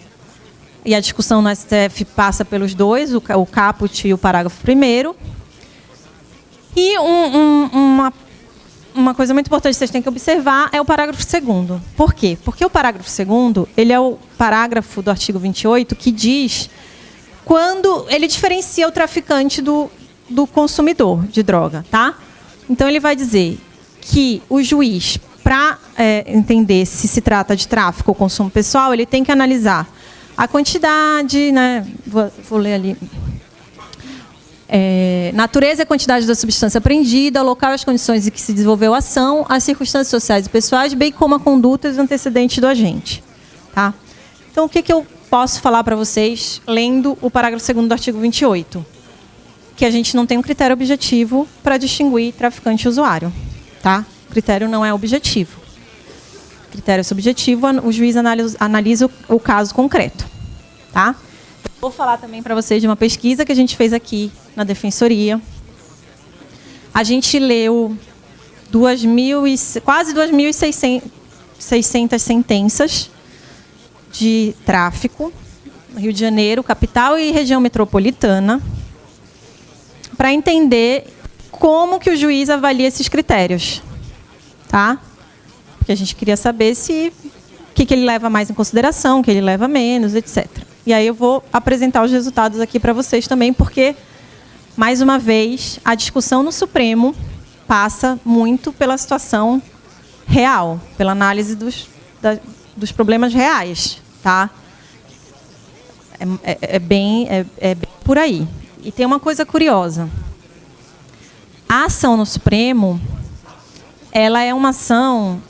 discussão no STF passa pelos dois, o caput e o parágrafo 1º. E uma coisa muito importante que vocês têm que observar é o parágrafo 2º. Por quê? Porque o parágrafo 2º, ele é o parágrafo do artigo 28 que diz quando ele diferencia o traficante do consumidor de droga, tá? Então, ele vai dizer que o juiz, para entender se trata de tráfico ou consumo pessoal, ele tem que analisar a quantidade, né? Vou ler ali. Natureza e a quantidade da substância apreendida, o local e as condições em que se desenvolveu a ação, as circunstâncias sociais e pessoais, bem como a conduta e os antecedentes do agente. Tá? Então, o que eu posso falar para vocês, lendo o parágrafo 2º do artigo 28? Que a gente não tem um critério objetivo para distinguir traficante e usuário. Tá? O critério não é objetivo. O critério é subjetivo, o juiz analisa o caso concreto. Tá? Vou falar também para vocês de uma pesquisa que a gente fez aqui na Defensoria. A gente leu quase 2.600 sentenças de tráfico no Rio de Janeiro, capital e região metropolitana, para entender como que o juiz avalia esses critérios. Tá? Porque a gente queria saber o que ele leva mais em consideração, o que ele leva menos, etc. E aí eu vou apresentar os resultados aqui para vocês também, porque, mais uma vez, a discussão no Supremo passa muito pela situação real, pela análise dos problemas reais. Tá? É bem por aí. E tem uma coisa curiosa. A ação no Supremo, ela é uma ação...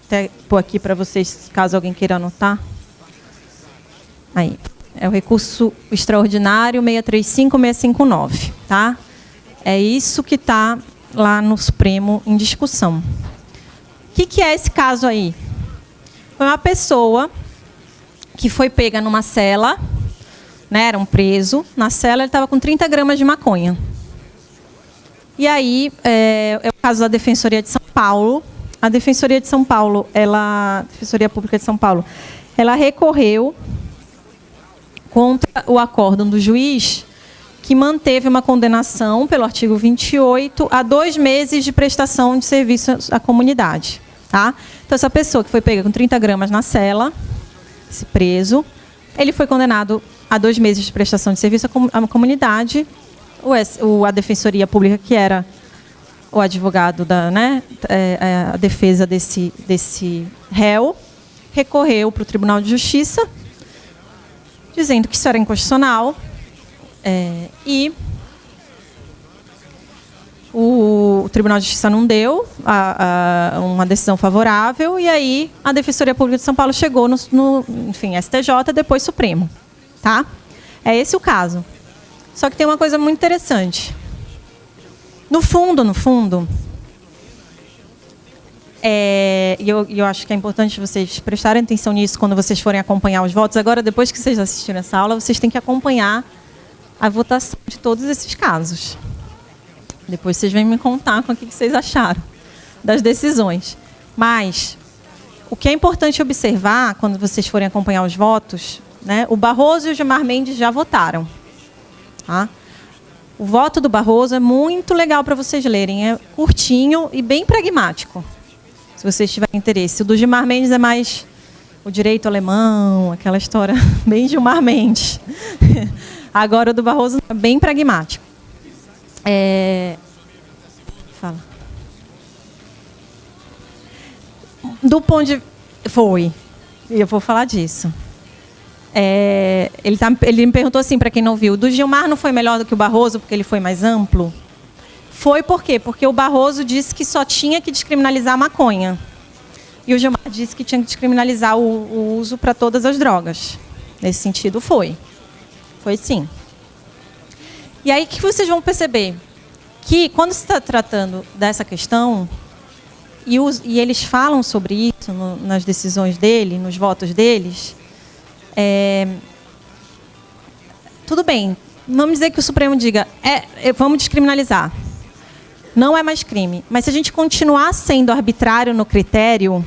até pôr aqui para vocês, caso alguém queira anotar. Aí. É o recurso extraordinário 635-659. Tá? É isso que está lá no Supremo em discussão. O que é esse caso aí? Foi uma pessoa que foi pega numa cela, né, era um preso. Na cela ele estava com 30 gramas de maconha. E aí, é o caso da Defensoria de São Paulo. A Defensoria de São Paulo, Defensoria Pública de São Paulo, ela recorreu contra o acórdão do juiz, que manteve uma condenação pelo artigo 28 a 2 meses de prestação de serviço à comunidade. Tá? Então, essa pessoa que foi pega com 30 gramas na cela, esse preso, ele foi condenado a 2 meses de prestação de serviço à comunidade. A Defensoria Pública, que era o advogado a defesa desse réu, recorreu para o Tribunal de Justiça, dizendo que isso era inconstitucional, e o Tribunal de Justiça não deu uma decisão favorável, e aí a Defensoria Pública de São Paulo chegou no STJ, depois Supremo. Tá? É esse o caso. Só que tem uma coisa muito interessante. No fundo, eu acho que é importante vocês prestarem atenção nisso quando vocês forem acompanhar os votos. Agora, depois que vocês assistiram essa aula, vocês têm que acompanhar a votação de todos esses casos. Depois vocês vêm me contar com o que vocês acharam das decisões. Mas o que é importante observar quando vocês forem acompanhar os votos, né, o Barroso e o Gilmar Mendes já votaram. Tá? O voto do Barroso é muito legal para vocês lerem. É curtinho e bem pragmático, se vocês tiverem interesse. O do Gilmar Mendes é mais o direito alemão, aquela história bem Gilmar Mendes. Agora, o do Barroso é bem pragmático. Fala. Do ponto de... Foi. E eu vou falar disso. Ele me perguntou assim, para quem não viu, do Gilmar não foi melhor do que o Barroso porque ele foi mais amplo? Foi por quê? Porque o Barroso disse que só tinha que descriminalizar a maconha. E o Gilmar disse que tinha que descriminalizar o uso para todas as drogas. Nesse sentido, foi. Foi sim. E aí, o que vocês vão perceber? Que, quando se está tratando dessa questão, e eles falam sobre isso nas decisões dele, nos votos deles, tudo bem, vamos dizer que o Supremo diga, vamos descriminalizar. Não é mais crime. Mas se a gente continuar sendo arbitrário no critério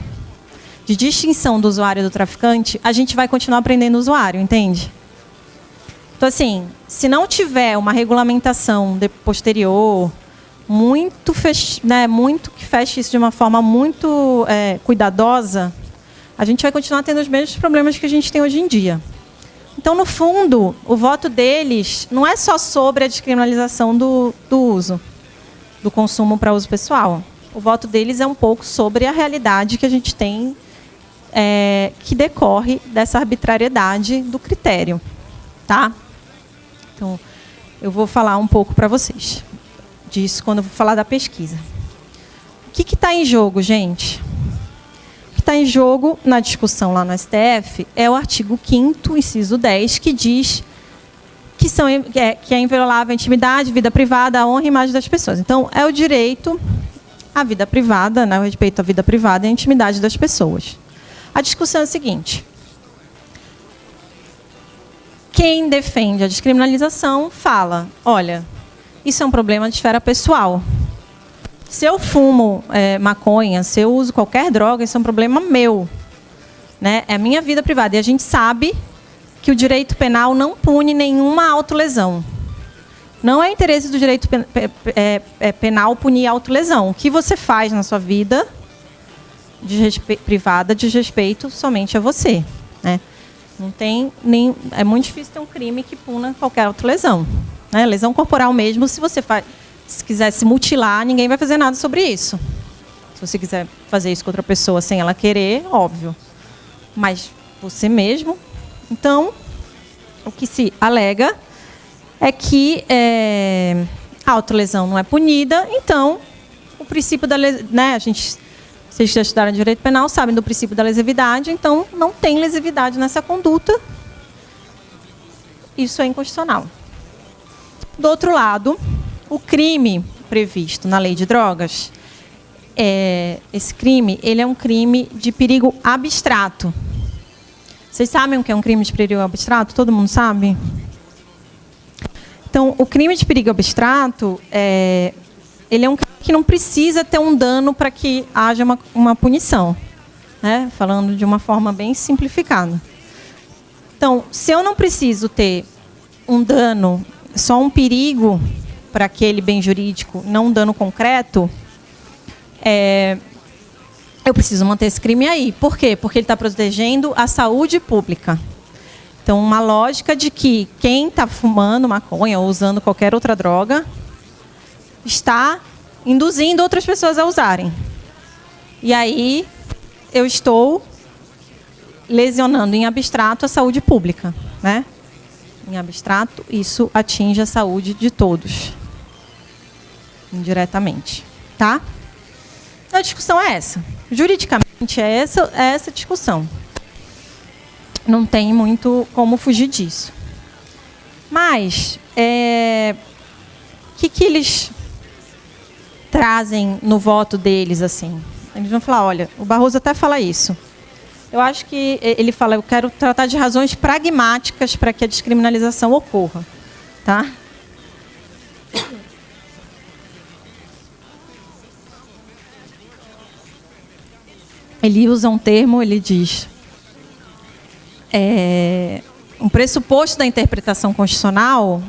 de distinção do usuário e do traficante, a gente vai continuar prendendo o usuário, entende? Então, assim, se não tiver uma regulamentação posterior, muito que feche isso de uma forma muito cuidadosa, a gente vai continuar tendo os mesmos problemas que a gente tem hoje em dia. Então, no fundo, o voto deles não é só sobre a descriminalização do uso, do consumo para uso pessoal. O voto deles é um pouco sobre a realidade que a gente tem, que decorre dessa arbitrariedade do critério. Tá? Então, eu vou falar um pouco para vocês disso quando eu vou falar da pesquisa. O que está em jogo, gente? O que está em jogo na discussão lá no STF é o artigo 5º, inciso 10, que diz que é inviolável a intimidade, vida privada, a honra e imagem das pessoas. Então, é o direito à vida privada, né, o respeito à vida privada e à intimidade das pessoas. A discussão é a seguinte. Quem defende a descriminalização fala, olha, isso é um problema de esfera pessoal. Se eu fumo maconha, se eu uso qualquer droga, isso é um problema meu. Né? É a minha vida privada. E a gente sabe que o direito penal não pune nenhuma autolesão. Não é interesse do direito penal punir autolesão. O que você faz na sua vida privada diz respeito somente a você. Né? Não tem nem, é muito difícil ter um crime que puna qualquer autolesão. Né? Lesão corporal mesmo, se quiser se mutilar, ninguém vai fazer nada sobre isso. Se você quiser fazer isso com outra pessoa sem ela querer, óbvio. Mas você mesmo. Então, o que se alega é que a autolesão não é punida, então o princípio da né, vocês já estudaram direito penal, sabem do princípio da lesividade, então não tem lesividade nessa conduta. Isso é inconstitucional. Do outro lado, o crime previsto na lei de drogas, esse crime, ele é um crime de perigo abstrato. Vocês sabem o que é um crime de perigo abstrato? Todo mundo sabe? Então, o crime de perigo abstrato, ele é um crime que não precisa ter um dano para que haja uma punição. Né? Falando de uma forma bem simplificada. Então, se eu não preciso ter um dano, só um perigo para aquele bem jurídico, não um dano concreto, eu preciso manter esse crime aí. Por quê? Porque ele está protegendo a saúde pública. Então, uma lógica de que quem está fumando maconha ou usando qualquer outra droga está induzindo outras pessoas a usarem. E aí, eu estou lesionando em abstrato a saúde pública. Né? Em abstrato, isso atinge a saúde de todos. Indiretamente. Tá? A discussão é essa. Juridicamente, é essa discussão. Não tem muito como fugir disso. Mas, o que eles trazem no voto deles, assim? Eles vão falar, olha, o Barroso até fala isso. Eu acho que ele fala, eu quero tratar de razões pragmáticas para que a descriminalização ocorra. Tá? Ele usa um termo, ele diz, um pressuposto da interpretação constitucional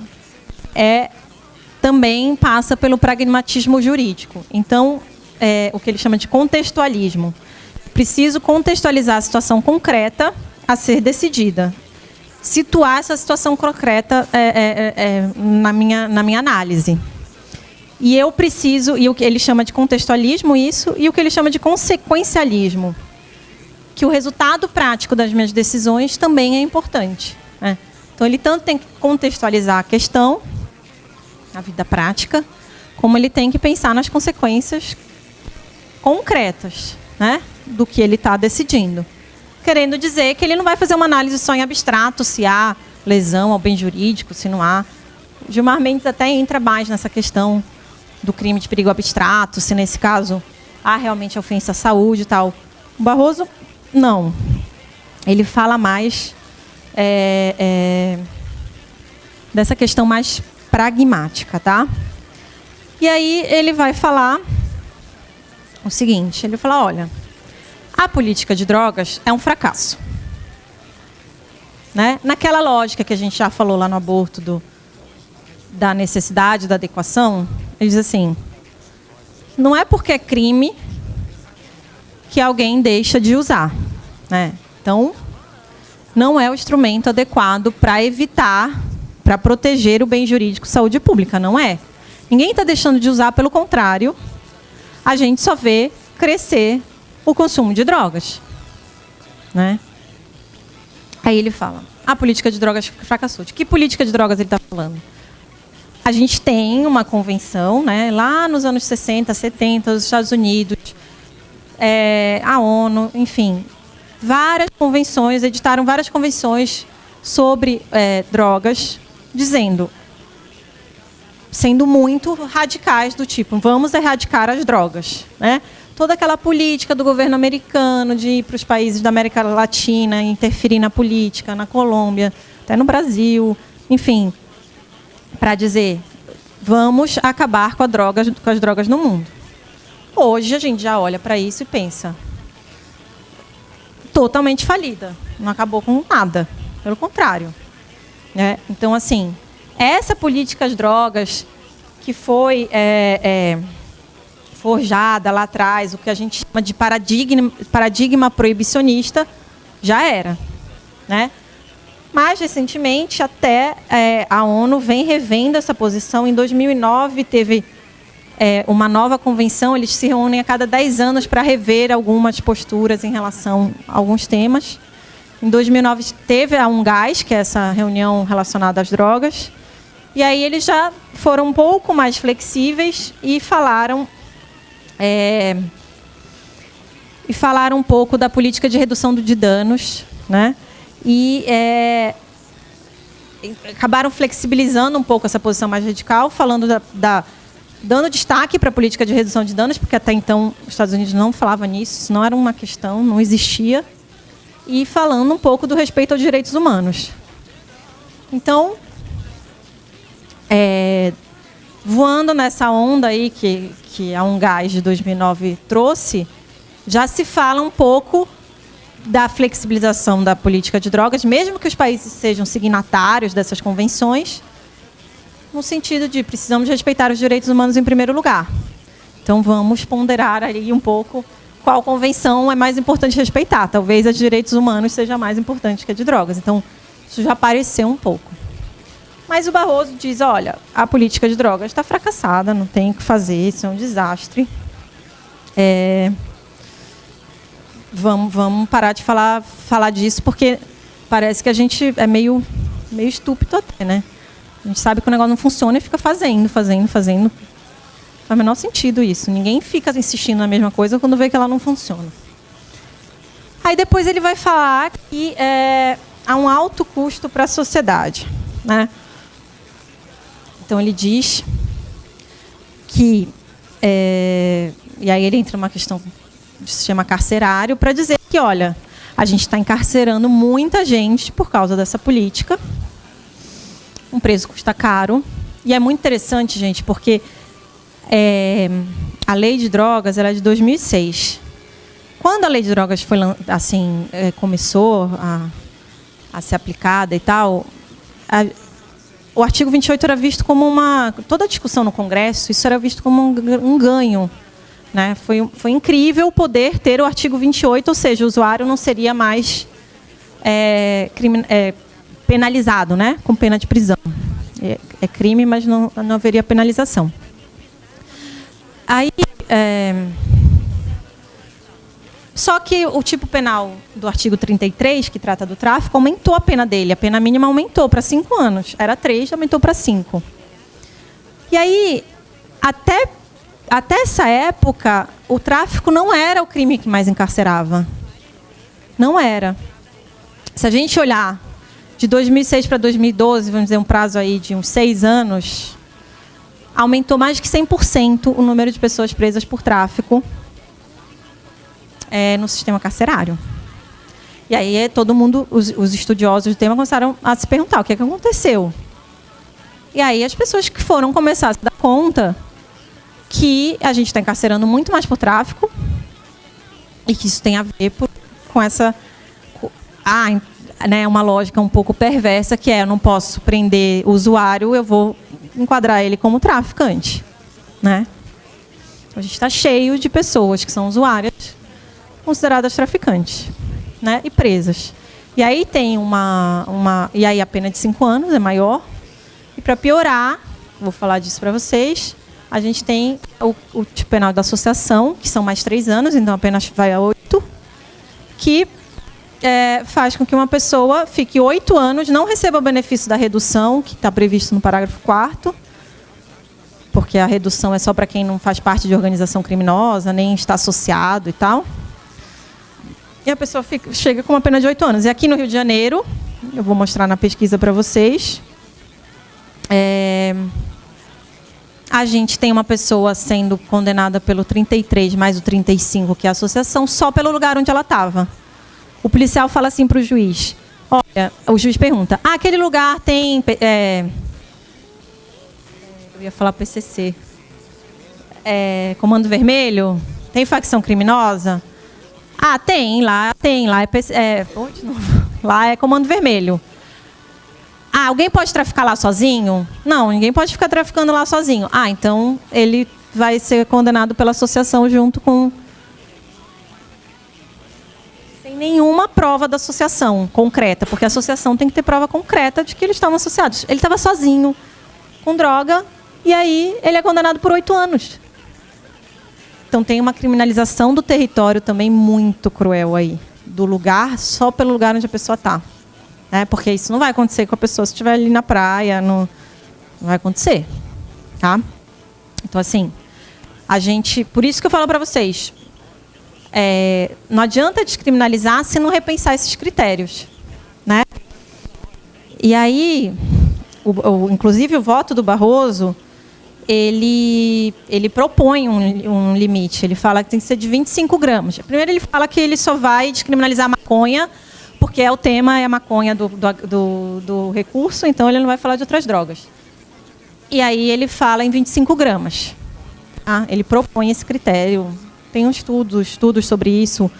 também passa pelo pragmatismo jurídico. Então, o que ele chama de contextualismo. Preciso contextualizar a situação concreta a ser decidida. Situar essa situação concreta na minha análise. E eu preciso, e o que ele chama de contextualismo, isso, e o que ele chama de consequencialismo. Que o resultado prático das minhas decisões também é importante. Né? Então, ele tanto tem que contextualizar a questão, a vida prática, como ele tem que pensar nas consequências concretas, né, do que ele está decidindo. Querendo dizer que ele não vai fazer uma análise só em abstrato, se há lesão ao bem jurídico, se não há. Gilmar Mendes até entra mais nessa questão do crime de perigo abstrato, se nesse caso há realmente ofensa à saúde e tal. O Barroso, não. Ele fala mais dessa questão mais pragmática, tá? E aí ele vai falar o seguinte, ele fala, olha, a política de drogas é um fracasso. Né? Naquela lógica que a gente já falou lá no aborto da necessidade, da adequação, ele diz assim, não é porque é crime que alguém deixa de usar. Né? Então, não é o instrumento adequado para evitar, para proteger o bem jurídico saúde pública, não é. Ninguém está deixando de usar, pelo contrário, a gente só vê crescer o consumo de drogas, né? Aí ele fala, a política de drogas fracassou. De que política de drogas ele está falando? A gente tem uma convenção, né, lá nos anos 60, 70, os Estados Unidos, a ONU, enfim, várias convenções, editaram várias convenções sobre drogas, dizendo, sendo muito radicais, do tipo, vamos erradicar as drogas, né? Toda aquela política do governo americano de ir para os países da América Latina, interferir na política, na Colômbia, até no Brasil, enfim, para dizer, vamos acabar com as drogas no mundo. Hoje a gente já olha para isso e pensa, totalmente falida, não acabou com nada, pelo contrário, né? Então, assim, essa política das drogas que foi forjada lá atrás, o que a gente chama de paradigma proibicionista, já era, né? Mais recentemente, até a ONU vem revendo essa posição. Em 2009, teve uma nova convenção, eles se reúnem a cada 10 anos para rever algumas posturas em relação a alguns temas. Em 2009, teve a UNGAS, que é essa reunião relacionada às drogas, e aí eles já foram um pouco mais flexíveis e falaram um pouco da política de redução de danos, né? E acabaram flexibilizando um pouco essa posição mais radical, falando dando destaque para a política de redução de danos, porque até então os Estados Unidos não falavam nisso, isso não era uma questão, não existia, e falando um pouco do respeito aos direitos humanos. Então, voando nessa onda aí que a UNGAS de 2009 trouxe, já se fala um pouco da flexibilização da política de drogas, mesmo que os países sejam signatários dessas convenções, no sentido de precisamos respeitar os direitos humanos em primeiro lugar. Então, vamos ponderar aí um pouco qual convenção é mais importante respeitar. Talvez a de direitos humanos seja mais importante que a de drogas. Então, isso já apareceu um pouco. Mas o Barroso diz, olha, a política de drogas está fracassada, não tem o que fazer, isso é um desastre. Vamos parar de falar disso, porque parece que a gente é meio estúpido até, né? A gente sabe que o negócio não funciona e fica fazendo. Não faz o menor sentido isso. Ninguém fica insistindo na mesma coisa quando vê que ela não funciona. Aí depois ele vai falar que há um alto custo para a sociedade, né? Então ele diz que... e aí ele entra numa questão de sistema carcerário para dizer que, olha, a gente está encarcerando muita gente por causa dessa política. Um preso custa caro. E é muito interessante, gente, porque a lei de drogas ela é de 2006. Quando a lei de drogas foi começou a ser aplicada e tal, o artigo 28 era visto como toda a discussão no Congresso, isso era visto como um ganho, né? Foi incrível poder ter o artigo 28, ou seja, o usuário não seria mais penalizado, né? Com pena de prisão. É crime, mas não haveria penalização. Aí, só que o tipo penal do artigo 33, que trata do tráfico, aumentou a pena dele. A pena mínima aumentou para 5 anos. Era 3, aumentou para 5. E aí, até essa época, o tráfico não era o crime que mais encarcerava. Não era. Se a gente olhar de 2006 para 2012, vamos dizer um prazo aí de uns 6 anos, aumentou mais que 100% o número de pessoas presas por tráfico no sistema carcerário. E aí todo mundo, os estudiosos do tema, começaram a se perguntar o que aconteceu. E aí as pessoas que foram começar a se dar conta que a gente está encarcerando muito mais por tráfico e que isso tem a ver com essa uma lógica um pouco perversa, que eu não posso prender o usuário, eu vou enquadrar ele como traficante, né? A gente está cheio de pessoas que são usuárias consideradas traficantes, né? E presas. E aí tem e aí a pena de 5 anos é maior. E para piorar, vou falar disso para vocês, a gente tem o tipo penal da associação, que são mais 3 anos, então a pena vai a 8, que faz com que uma pessoa fique 8 anos, não receba o benefício da redução, que está previsto no parágrafo 4º, porque a redução é só para quem não faz parte de organização criminosa, nem está associado e tal. E a pessoa chega com uma pena de 8 anos. E aqui no Rio de Janeiro, eu vou mostrar na pesquisa para vocês, a gente tem uma pessoa sendo condenada pelo 33 mais o 35, que é a associação, só pelo lugar onde ela estava. O policial fala assim para o juiz, olha, o juiz pergunta, aquele lugar tem... eu ia falar PCC. Comando Vermelho? Tem facção criminosa? Tem, lá é Comando Vermelho. Alguém pode traficar lá sozinho? Não, ninguém pode ficar traficando lá sozinho. Então ele vai ser condenado pela associação junto com... Sem nenhuma prova da associação concreta, porque a associação tem que ter prova concreta de que eles estavam associados. Ele estava sozinho, com droga, e aí ele é condenado por 8 anos. Então tem uma criminalização do território também muito cruel aí, do lugar, só pelo lugar onde a pessoa está. Porque isso não vai acontecer com a pessoa se estiver ali na praia, não vai acontecer. Tá? Então, assim, por isso que eu falo para vocês, não adianta descriminalizar se não repensar esses critérios. Né? E aí, inclusive o voto do Barroso, ele propõe um limite. Ele fala que tem que ser de 25 gramas. Primeiro ele fala que ele só vai descriminalizar a maconha, porque o tema é a maconha do recurso, então ele não vai falar de outras drogas. E aí ele fala em 25 gramas. Ele propõe esse critério. Tem estudos sobre isso.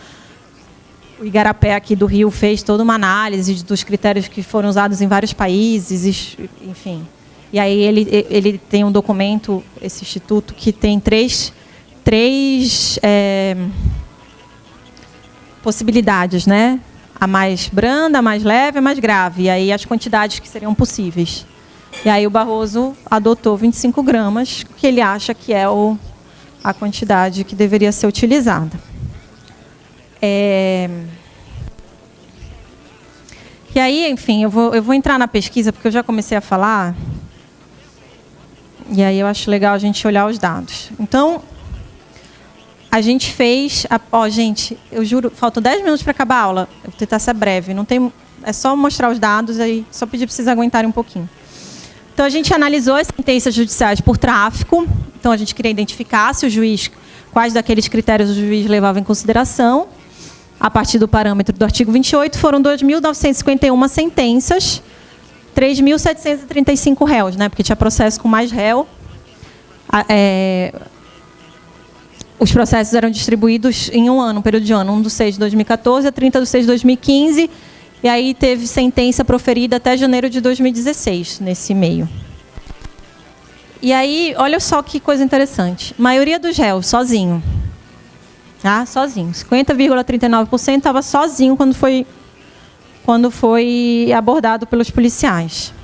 O Igarapé aqui do Rio fez toda uma análise dos critérios que foram usados em vários países, enfim. E aí ele tem um documento, esse instituto, que tem três possibilidades, né? A mais branda, a mais leve, a mais grave. E aí as quantidades que seriam possíveis. E aí o Barroso adotou 25 gramas, que ele acha que é a quantidade que deveria ser utilizada. E aí, enfim, eu vou entrar na pesquisa, porque eu já comecei a falar. E aí eu acho legal a gente olhar os dados. Então, a gente fez... gente, eu juro, faltam 10 minutos para acabar a aula. Eu vou tentar ser breve. É só mostrar os dados, aí só pedir para vocês aguentarem um pouquinho. Então, a gente analisou as sentenças judiciais por tráfico. Então, a gente queria identificar quais daqueles critérios o juiz levava em consideração. A partir do parâmetro do artigo 28, foram 2.951 sentenças, 3.735 réus, né? Porque tinha processo com mais réu. Os processos eram distribuídos em um período de ano, 1 de 6 de 2014 a 30 de 6 de 2015, e aí teve sentença proferida até janeiro de 2016, nesse meio. E aí, olha só que coisa interessante. A maioria dos réus, sozinho. Sozinho. 50,39% estava sozinho quando foi abordado pelos policiais.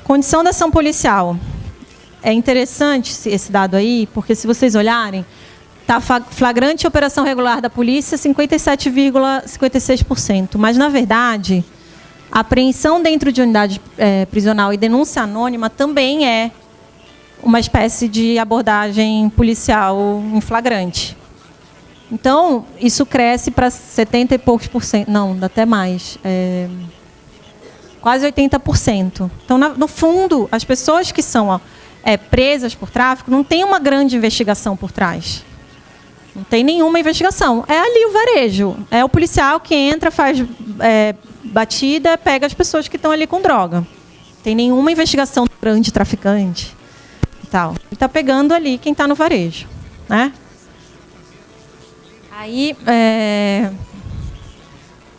Condição da ação policial. É interessante esse dado aí, porque se vocês olharem, está flagrante operação regular da polícia, 57,56%. Mas, na verdade, a apreensão dentro de unidade prisional e denúncia anônima também é uma espécie de abordagem policial em flagrante. Então, isso cresce para 70 e poucos por cento, não, até mais, quase 80%. Então, no fundo, as pessoas que são presas por tráfico não tem uma grande investigação por trás. Não tem nenhuma investigação. É ali o varejo. É o policial que entra, faz batida, pega as pessoas que estão ali com droga. Não tem nenhuma investigação do grande traficante e tal. Ele está pegando ali quem está no varejo, né? Aí,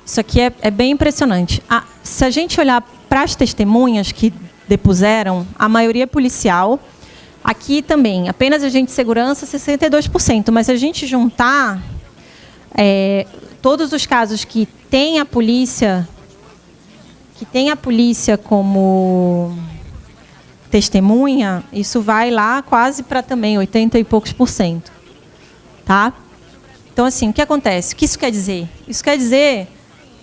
isso aqui é bem impressionante. Se a gente olhar para as testemunhas que depuseram, a maioria é policial. Aqui também, apenas agente de segurança, 62%. Mas se a gente juntar Todos os casos que tem a polícia como testemunha, isso vai lá quase para também 80 e poucos %, tá? Então, assim, o que acontece? O que isso quer dizer? Isso quer dizer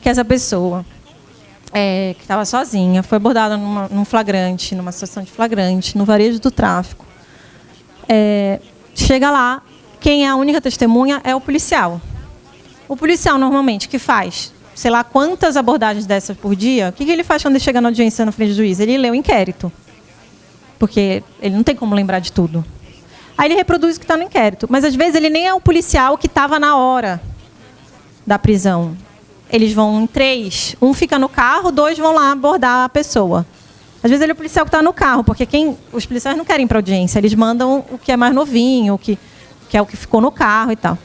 que essa pessoa que estava sozinha, foi abordada num flagrante, numa situação de flagrante, no varejo do tráfico. Chega lá, quem é a única testemunha é o policial. O policial, normalmente, que faz, sei lá, quantas abordagens dessas por dia, o que ele faz quando ele chega na audiência na frente do juiz? Ele lê o inquérito, porque ele não tem como lembrar de tudo. Aí ele reproduz o que está no inquérito. Mas, às vezes, ele nem é o policial que estava na hora da prisão. Eles vão em 3. Um fica no carro, 2 vão lá abordar a pessoa. Às vezes, ele é o policial que está no carro, porque os policiais não querem ir para audiência. Eles mandam o que é mais novinho, que é o que ficou no carro e tal.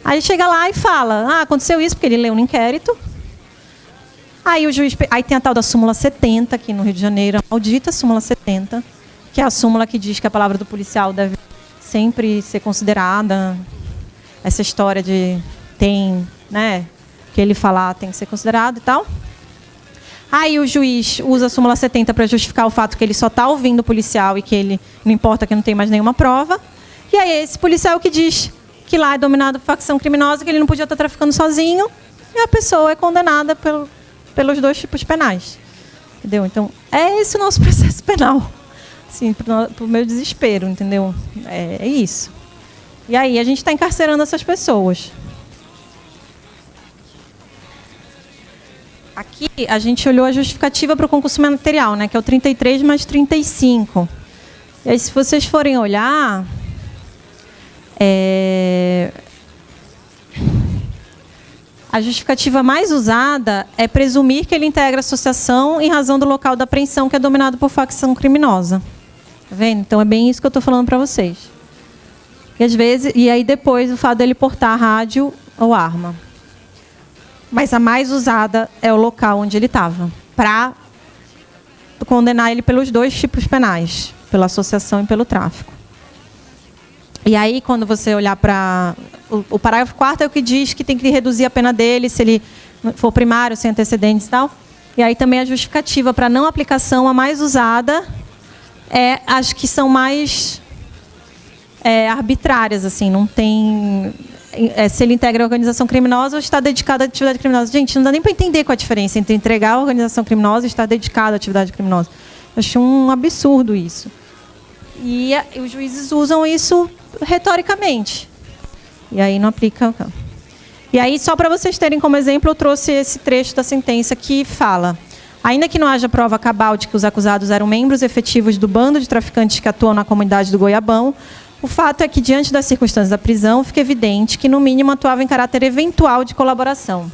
Aí ele chega lá e fala, aconteceu isso, porque ele leu no inquérito. Aí o juiz... Aí tem a tal da súmula 70, aqui no Rio de Janeiro, a maldita súmula 70, que é a súmula que diz que a palavra do policial deve sempre ser considerada. Essa história de que ele falar tem que ser considerado e tal. Aí o juiz usa a súmula 70 para justificar o fato que ele só está ouvindo o policial e que ele não importa que não tem mais nenhuma prova. E aí esse policial que diz que lá é dominado por facção criminosa, que ele não podia estar traficando sozinho, e a pessoa é condenada pelos 2 tipos penais. Entendeu? Então, é esse o nosso processo penal. Assim, para o meu desespero, entendeu? É isso. E aí a gente está encarcerando essas pessoas. Aqui a gente olhou a justificativa para o concurso material, né, que é o 33 mais 35. E aí, se vocês forem olhar, a justificativa mais usada é presumir que ele integra a associação em razão do local da apreensão que é dominado por facção criminosa. Tá vendo? Então é bem isso que eu estou falando para vocês. E às vezes, e aí depois o fato dele portar rádio ou arma. Mas a mais usada é o local onde ele estava, para condenar ele pelos 2 tipos penais, pela associação e pelo tráfico. E aí, quando você olhar para... O parágrafo 4º é o que diz que tem que reduzir a pena dele, se ele for primário, sem antecedentes e tal. E aí também a justificativa para não aplicação, a mais usada, as que são mais arbitrárias, assim, não tem... se ele integra a organização criminosa ou está dedicado à atividade criminosa. Gente, não dá nem para entender qual a diferença entre entregar a organização criminosa e estar dedicado à atividade criminosa. Eu acho um absurdo isso. E os juízes usam isso retoricamente. E aí não aplica. E aí, só para vocês terem como exemplo, eu trouxe esse trecho da sentença que fala: ainda que não haja prova cabal de que os acusados eram membros efetivos do bando de traficantes que atuam na comunidade do Goiabão, o fato é que, diante das circunstâncias da prisão, fica evidente que, no mínimo, atuava em caráter eventual de colaboração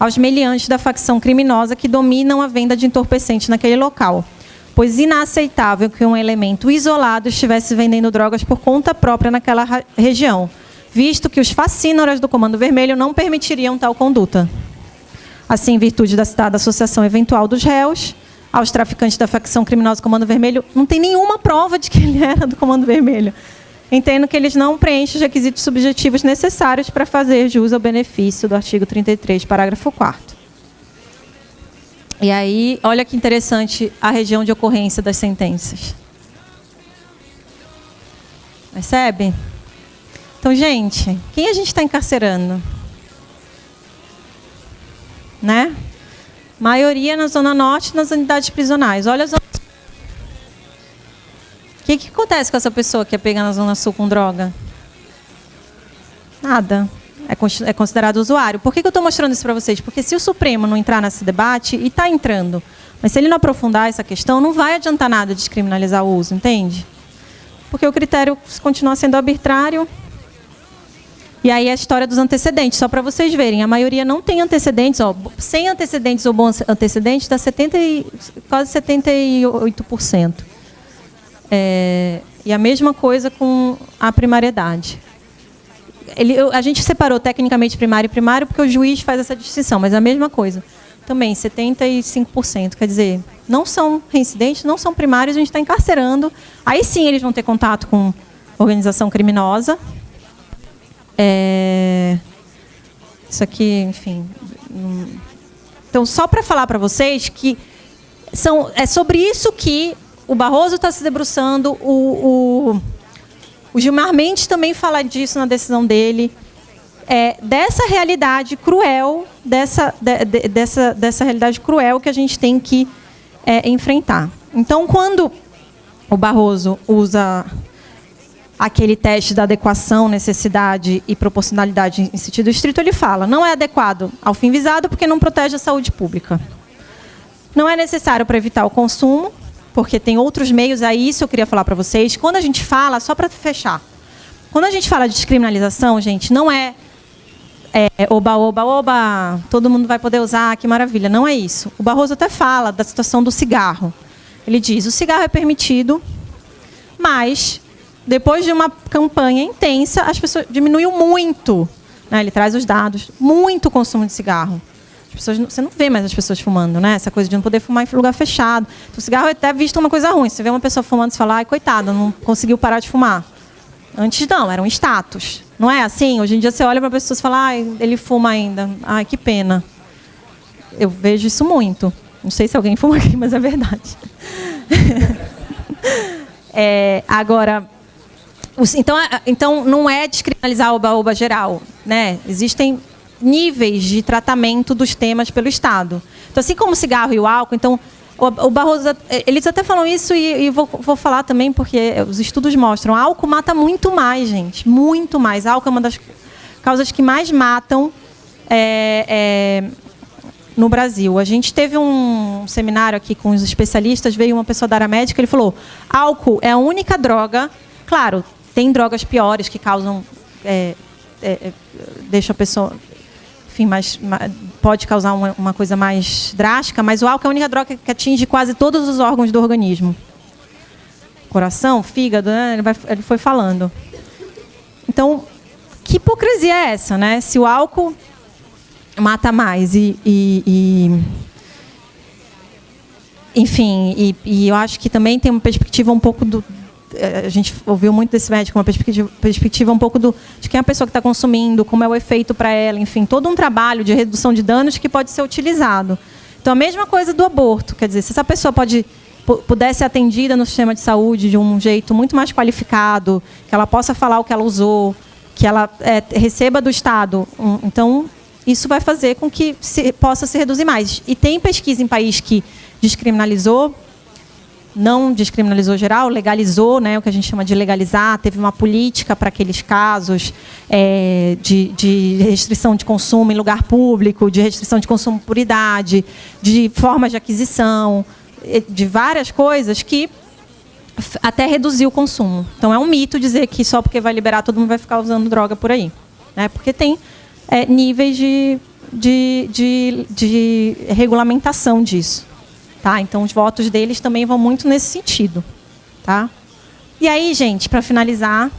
aos meliantes da facção criminosa que dominam a venda de entorpecentes naquele local, pois inaceitável que um elemento isolado estivesse vendendo drogas por conta própria naquela região, visto que os facínoras do Comando Vermelho não permitiriam tal conduta. Assim, em virtude da citada associação eventual dos réus aos traficantes da facção criminosa do Comando Vermelho, não tem nenhuma prova de que ele era do Comando Vermelho. Entendo que eles não preenchem os requisitos subjetivos necessários para fazer jus ao benefício do artigo 33, parágrafo 4º. E aí, olha que interessante a região de ocorrência das sentenças. Percebe? Então, gente, quem a gente está encarcerando? Né? Maioria na Zona Norte, nas unidades prisionais. Olha as zonas... O que acontece com essa pessoa que é pega na Zona Sul com droga? Nada. É considerado usuário. Por que eu estou mostrando isso para vocês? Porque se o Supremo não entrar nesse debate, e está entrando, mas se ele não aprofundar essa questão, não vai adiantar nada descriminalizar o uso, entende? Porque o critério continua sendo arbitrário. E aí a história dos antecedentes, só para vocês verem, a maioria não tem antecedentes, sem antecedentes ou bons antecedentes, dá quase 78%. E a mesma coisa com a primariedade. A gente separou tecnicamente primário e primário porque o juiz faz essa distinção, mas é a mesma coisa. Também, 75%. Quer dizer, não são reincidentes, não são primários, a gente está encarcerando. Aí sim eles vão ter contato com organização criminosa. Isso aqui, enfim... Então, só para falar para vocês que é sobre isso que o Barroso está se debruçando, o Gilmar Mendes também fala disso na decisão dele, dessa realidade cruel, dessa realidade cruel que a gente tem que enfrentar. Então, quando o Barroso usa aquele teste da adequação, necessidade e proporcionalidade em sentido estrito, ele fala, não é adequado ao fim visado porque não protege a saúde pública. Não é necessário para evitar o consumo, porque tem outros meios, isso eu queria falar para vocês. Quando a gente fala, só para fechar, quando a gente fala de descriminalização, gente, não oba, oba, oba, todo mundo vai poder usar, que maravilha. Não é isso. O Barroso até fala da situação do cigarro. Ele diz, o cigarro é permitido, mas... depois de uma campanha intensa, as pessoas diminuiu muito, né? Ele traz os dados, muito o consumo de cigarro. As pessoas, você não vê mais as pessoas fumando, né? Essa coisa de não poder fumar em lugar fechado. Então, o cigarro é até visto uma coisa ruim. Você vê uma pessoa fumando, você fala, ai, coitada, não conseguiu parar de fumar. Antes não, era um status. Não é assim? Hoje em dia você olha para a pessoa e fala, ai, ele fuma ainda. Ai, que pena. Eu vejo isso muito. Não sei se alguém fuma aqui, mas é verdade. Agora... Então, não é descriminalizar o oba-oba geral, né? Existem níveis de tratamento dos temas pelo Estado. Então, assim como o cigarro e o álcool, então, o Barroso, eles até falam isso e vou falar também, porque os estudos mostram, álcool mata muito mais, gente, muito mais. Álcool é uma das causas que mais matam no Brasil. A gente teve um seminário aqui com os especialistas, veio uma pessoa da área médica, ele falou, álcool é a única droga, claro, tem drogas piores que causam, deixa a pessoa, enfim, pode causar uma coisa mais drástica, mas o álcool é a única droga que atinge quase todos os órgãos do organismo. Coração, fígado, né? Ele foi falando. Então, que hipocrisia é essa, né? Se o álcool mata mais enfim, eu acho que também tem uma perspectiva um pouco a gente ouviu muito desse médico, uma perspectiva um pouco de quem é a pessoa que está consumindo, como é o efeito para ela, enfim, todo um trabalho de redução de danos que pode ser utilizado. Então, a mesma coisa do aborto, quer dizer, se essa pessoa pudesse ser atendida no sistema de saúde de um jeito muito mais qualificado, que ela possa falar o que ela usou, que ela receba do Estado, então, isso vai fazer com que possa se reduzir mais. E tem pesquisa em país que descriminalizou, não descriminalizou geral, legalizou, né, o que a gente chama de legalizar, teve uma política para aqueles casos de restrição de consumo em lugar público, de restrição de consumo por idade, de formas de aquisição, de várias coisas que até reduziu o consumo. Então, é um mito dizer que só porque vai liberar todo mundo vai ficar usando droga por aí, né, porque tem níveis de regulamentação disso. Tá? Então, os votos deles também vão muito nesse sentido. Tá? E aí, gente, para finalizar,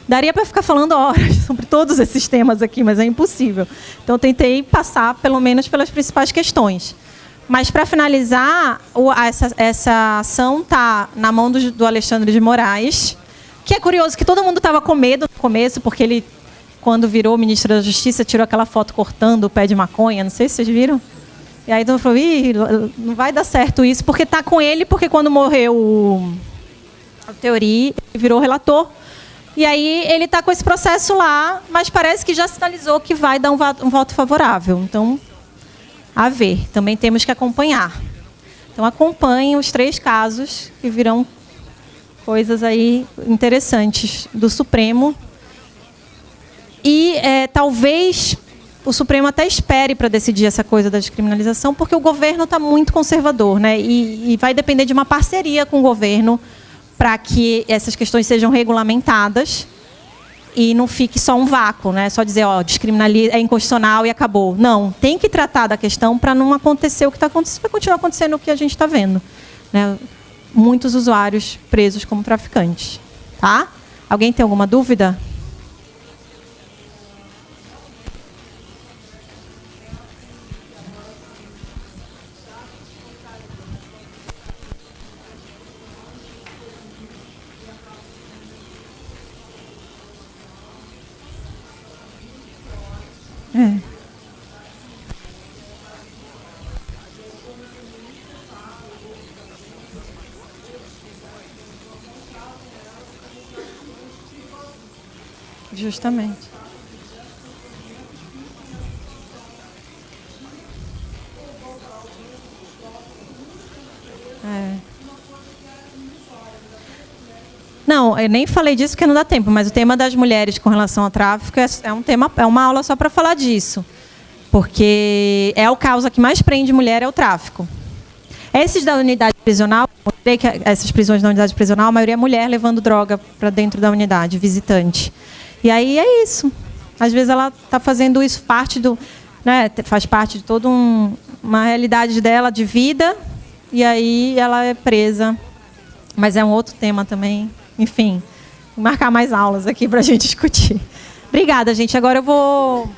daria para ficar falando horas sobre todos esses temas aqui, mas é impossível. Então, eu tentei passar, pelo menos, pelas principais questões. Mas, para finalizar, essa ação está na mão do Alexandre de Moraes, que é curioso que todo mundo estava com medo no começo, porque ele, quando virou ministro da Justiça, tirou aquela foto cortando o pé de maconha, não sei se vocês viram. E aí todo mundo falou, não vai dar certo isso, porque está com ele, porque quando morreu o Teori, ele virou relator. E aí ele está com esse processo lá, mas parece que já sinalizou que vai dar um voto favorável. Então, a ver, também temos que acompanhar. Então, acompanhem os 3 casos, que virão coisas aí interessantes do Supremo. E talvez o Supremo até espere para decidir essa coisa da descriminalização, porque o governo está muito conservador, né? E vai depender de uma parceria com o governo para que essas questões sejam regulamentadas e não fique só um vácuo, né? Só dizer, descriminaliza, é inconstitucional e acabou. Não, tem que tratar da questão para não acontecer o que está acontecendo, vai continuar acontecendo o que a gente está vendo, né? Muitos usuários presos como traficantes. Tá? Alguém tem alguma dúvida? É. Justamente. É. Não, eu nem falei disso porque não dá tempo, mas o tema das mulheres com relação ao tráfico é um tema, é uma aula só para falar disso. Porque é a causa que mais prende mulher é o tráfico. Esses da unidade prisional, mostrei que essas prisões da unidade prisional, a maioria é mulher levando droga para dentro da unidade, visitante. E aí é isso. Às vezes ela está fazendo isso parte do, né, faz parte de toda uma realidade dela de vida, e aí ela é presa. Mas é um outro tema também. Enfim, vou marcar mais aulas aqui para a gente discutir. Obrigada, gente. Agora eu vou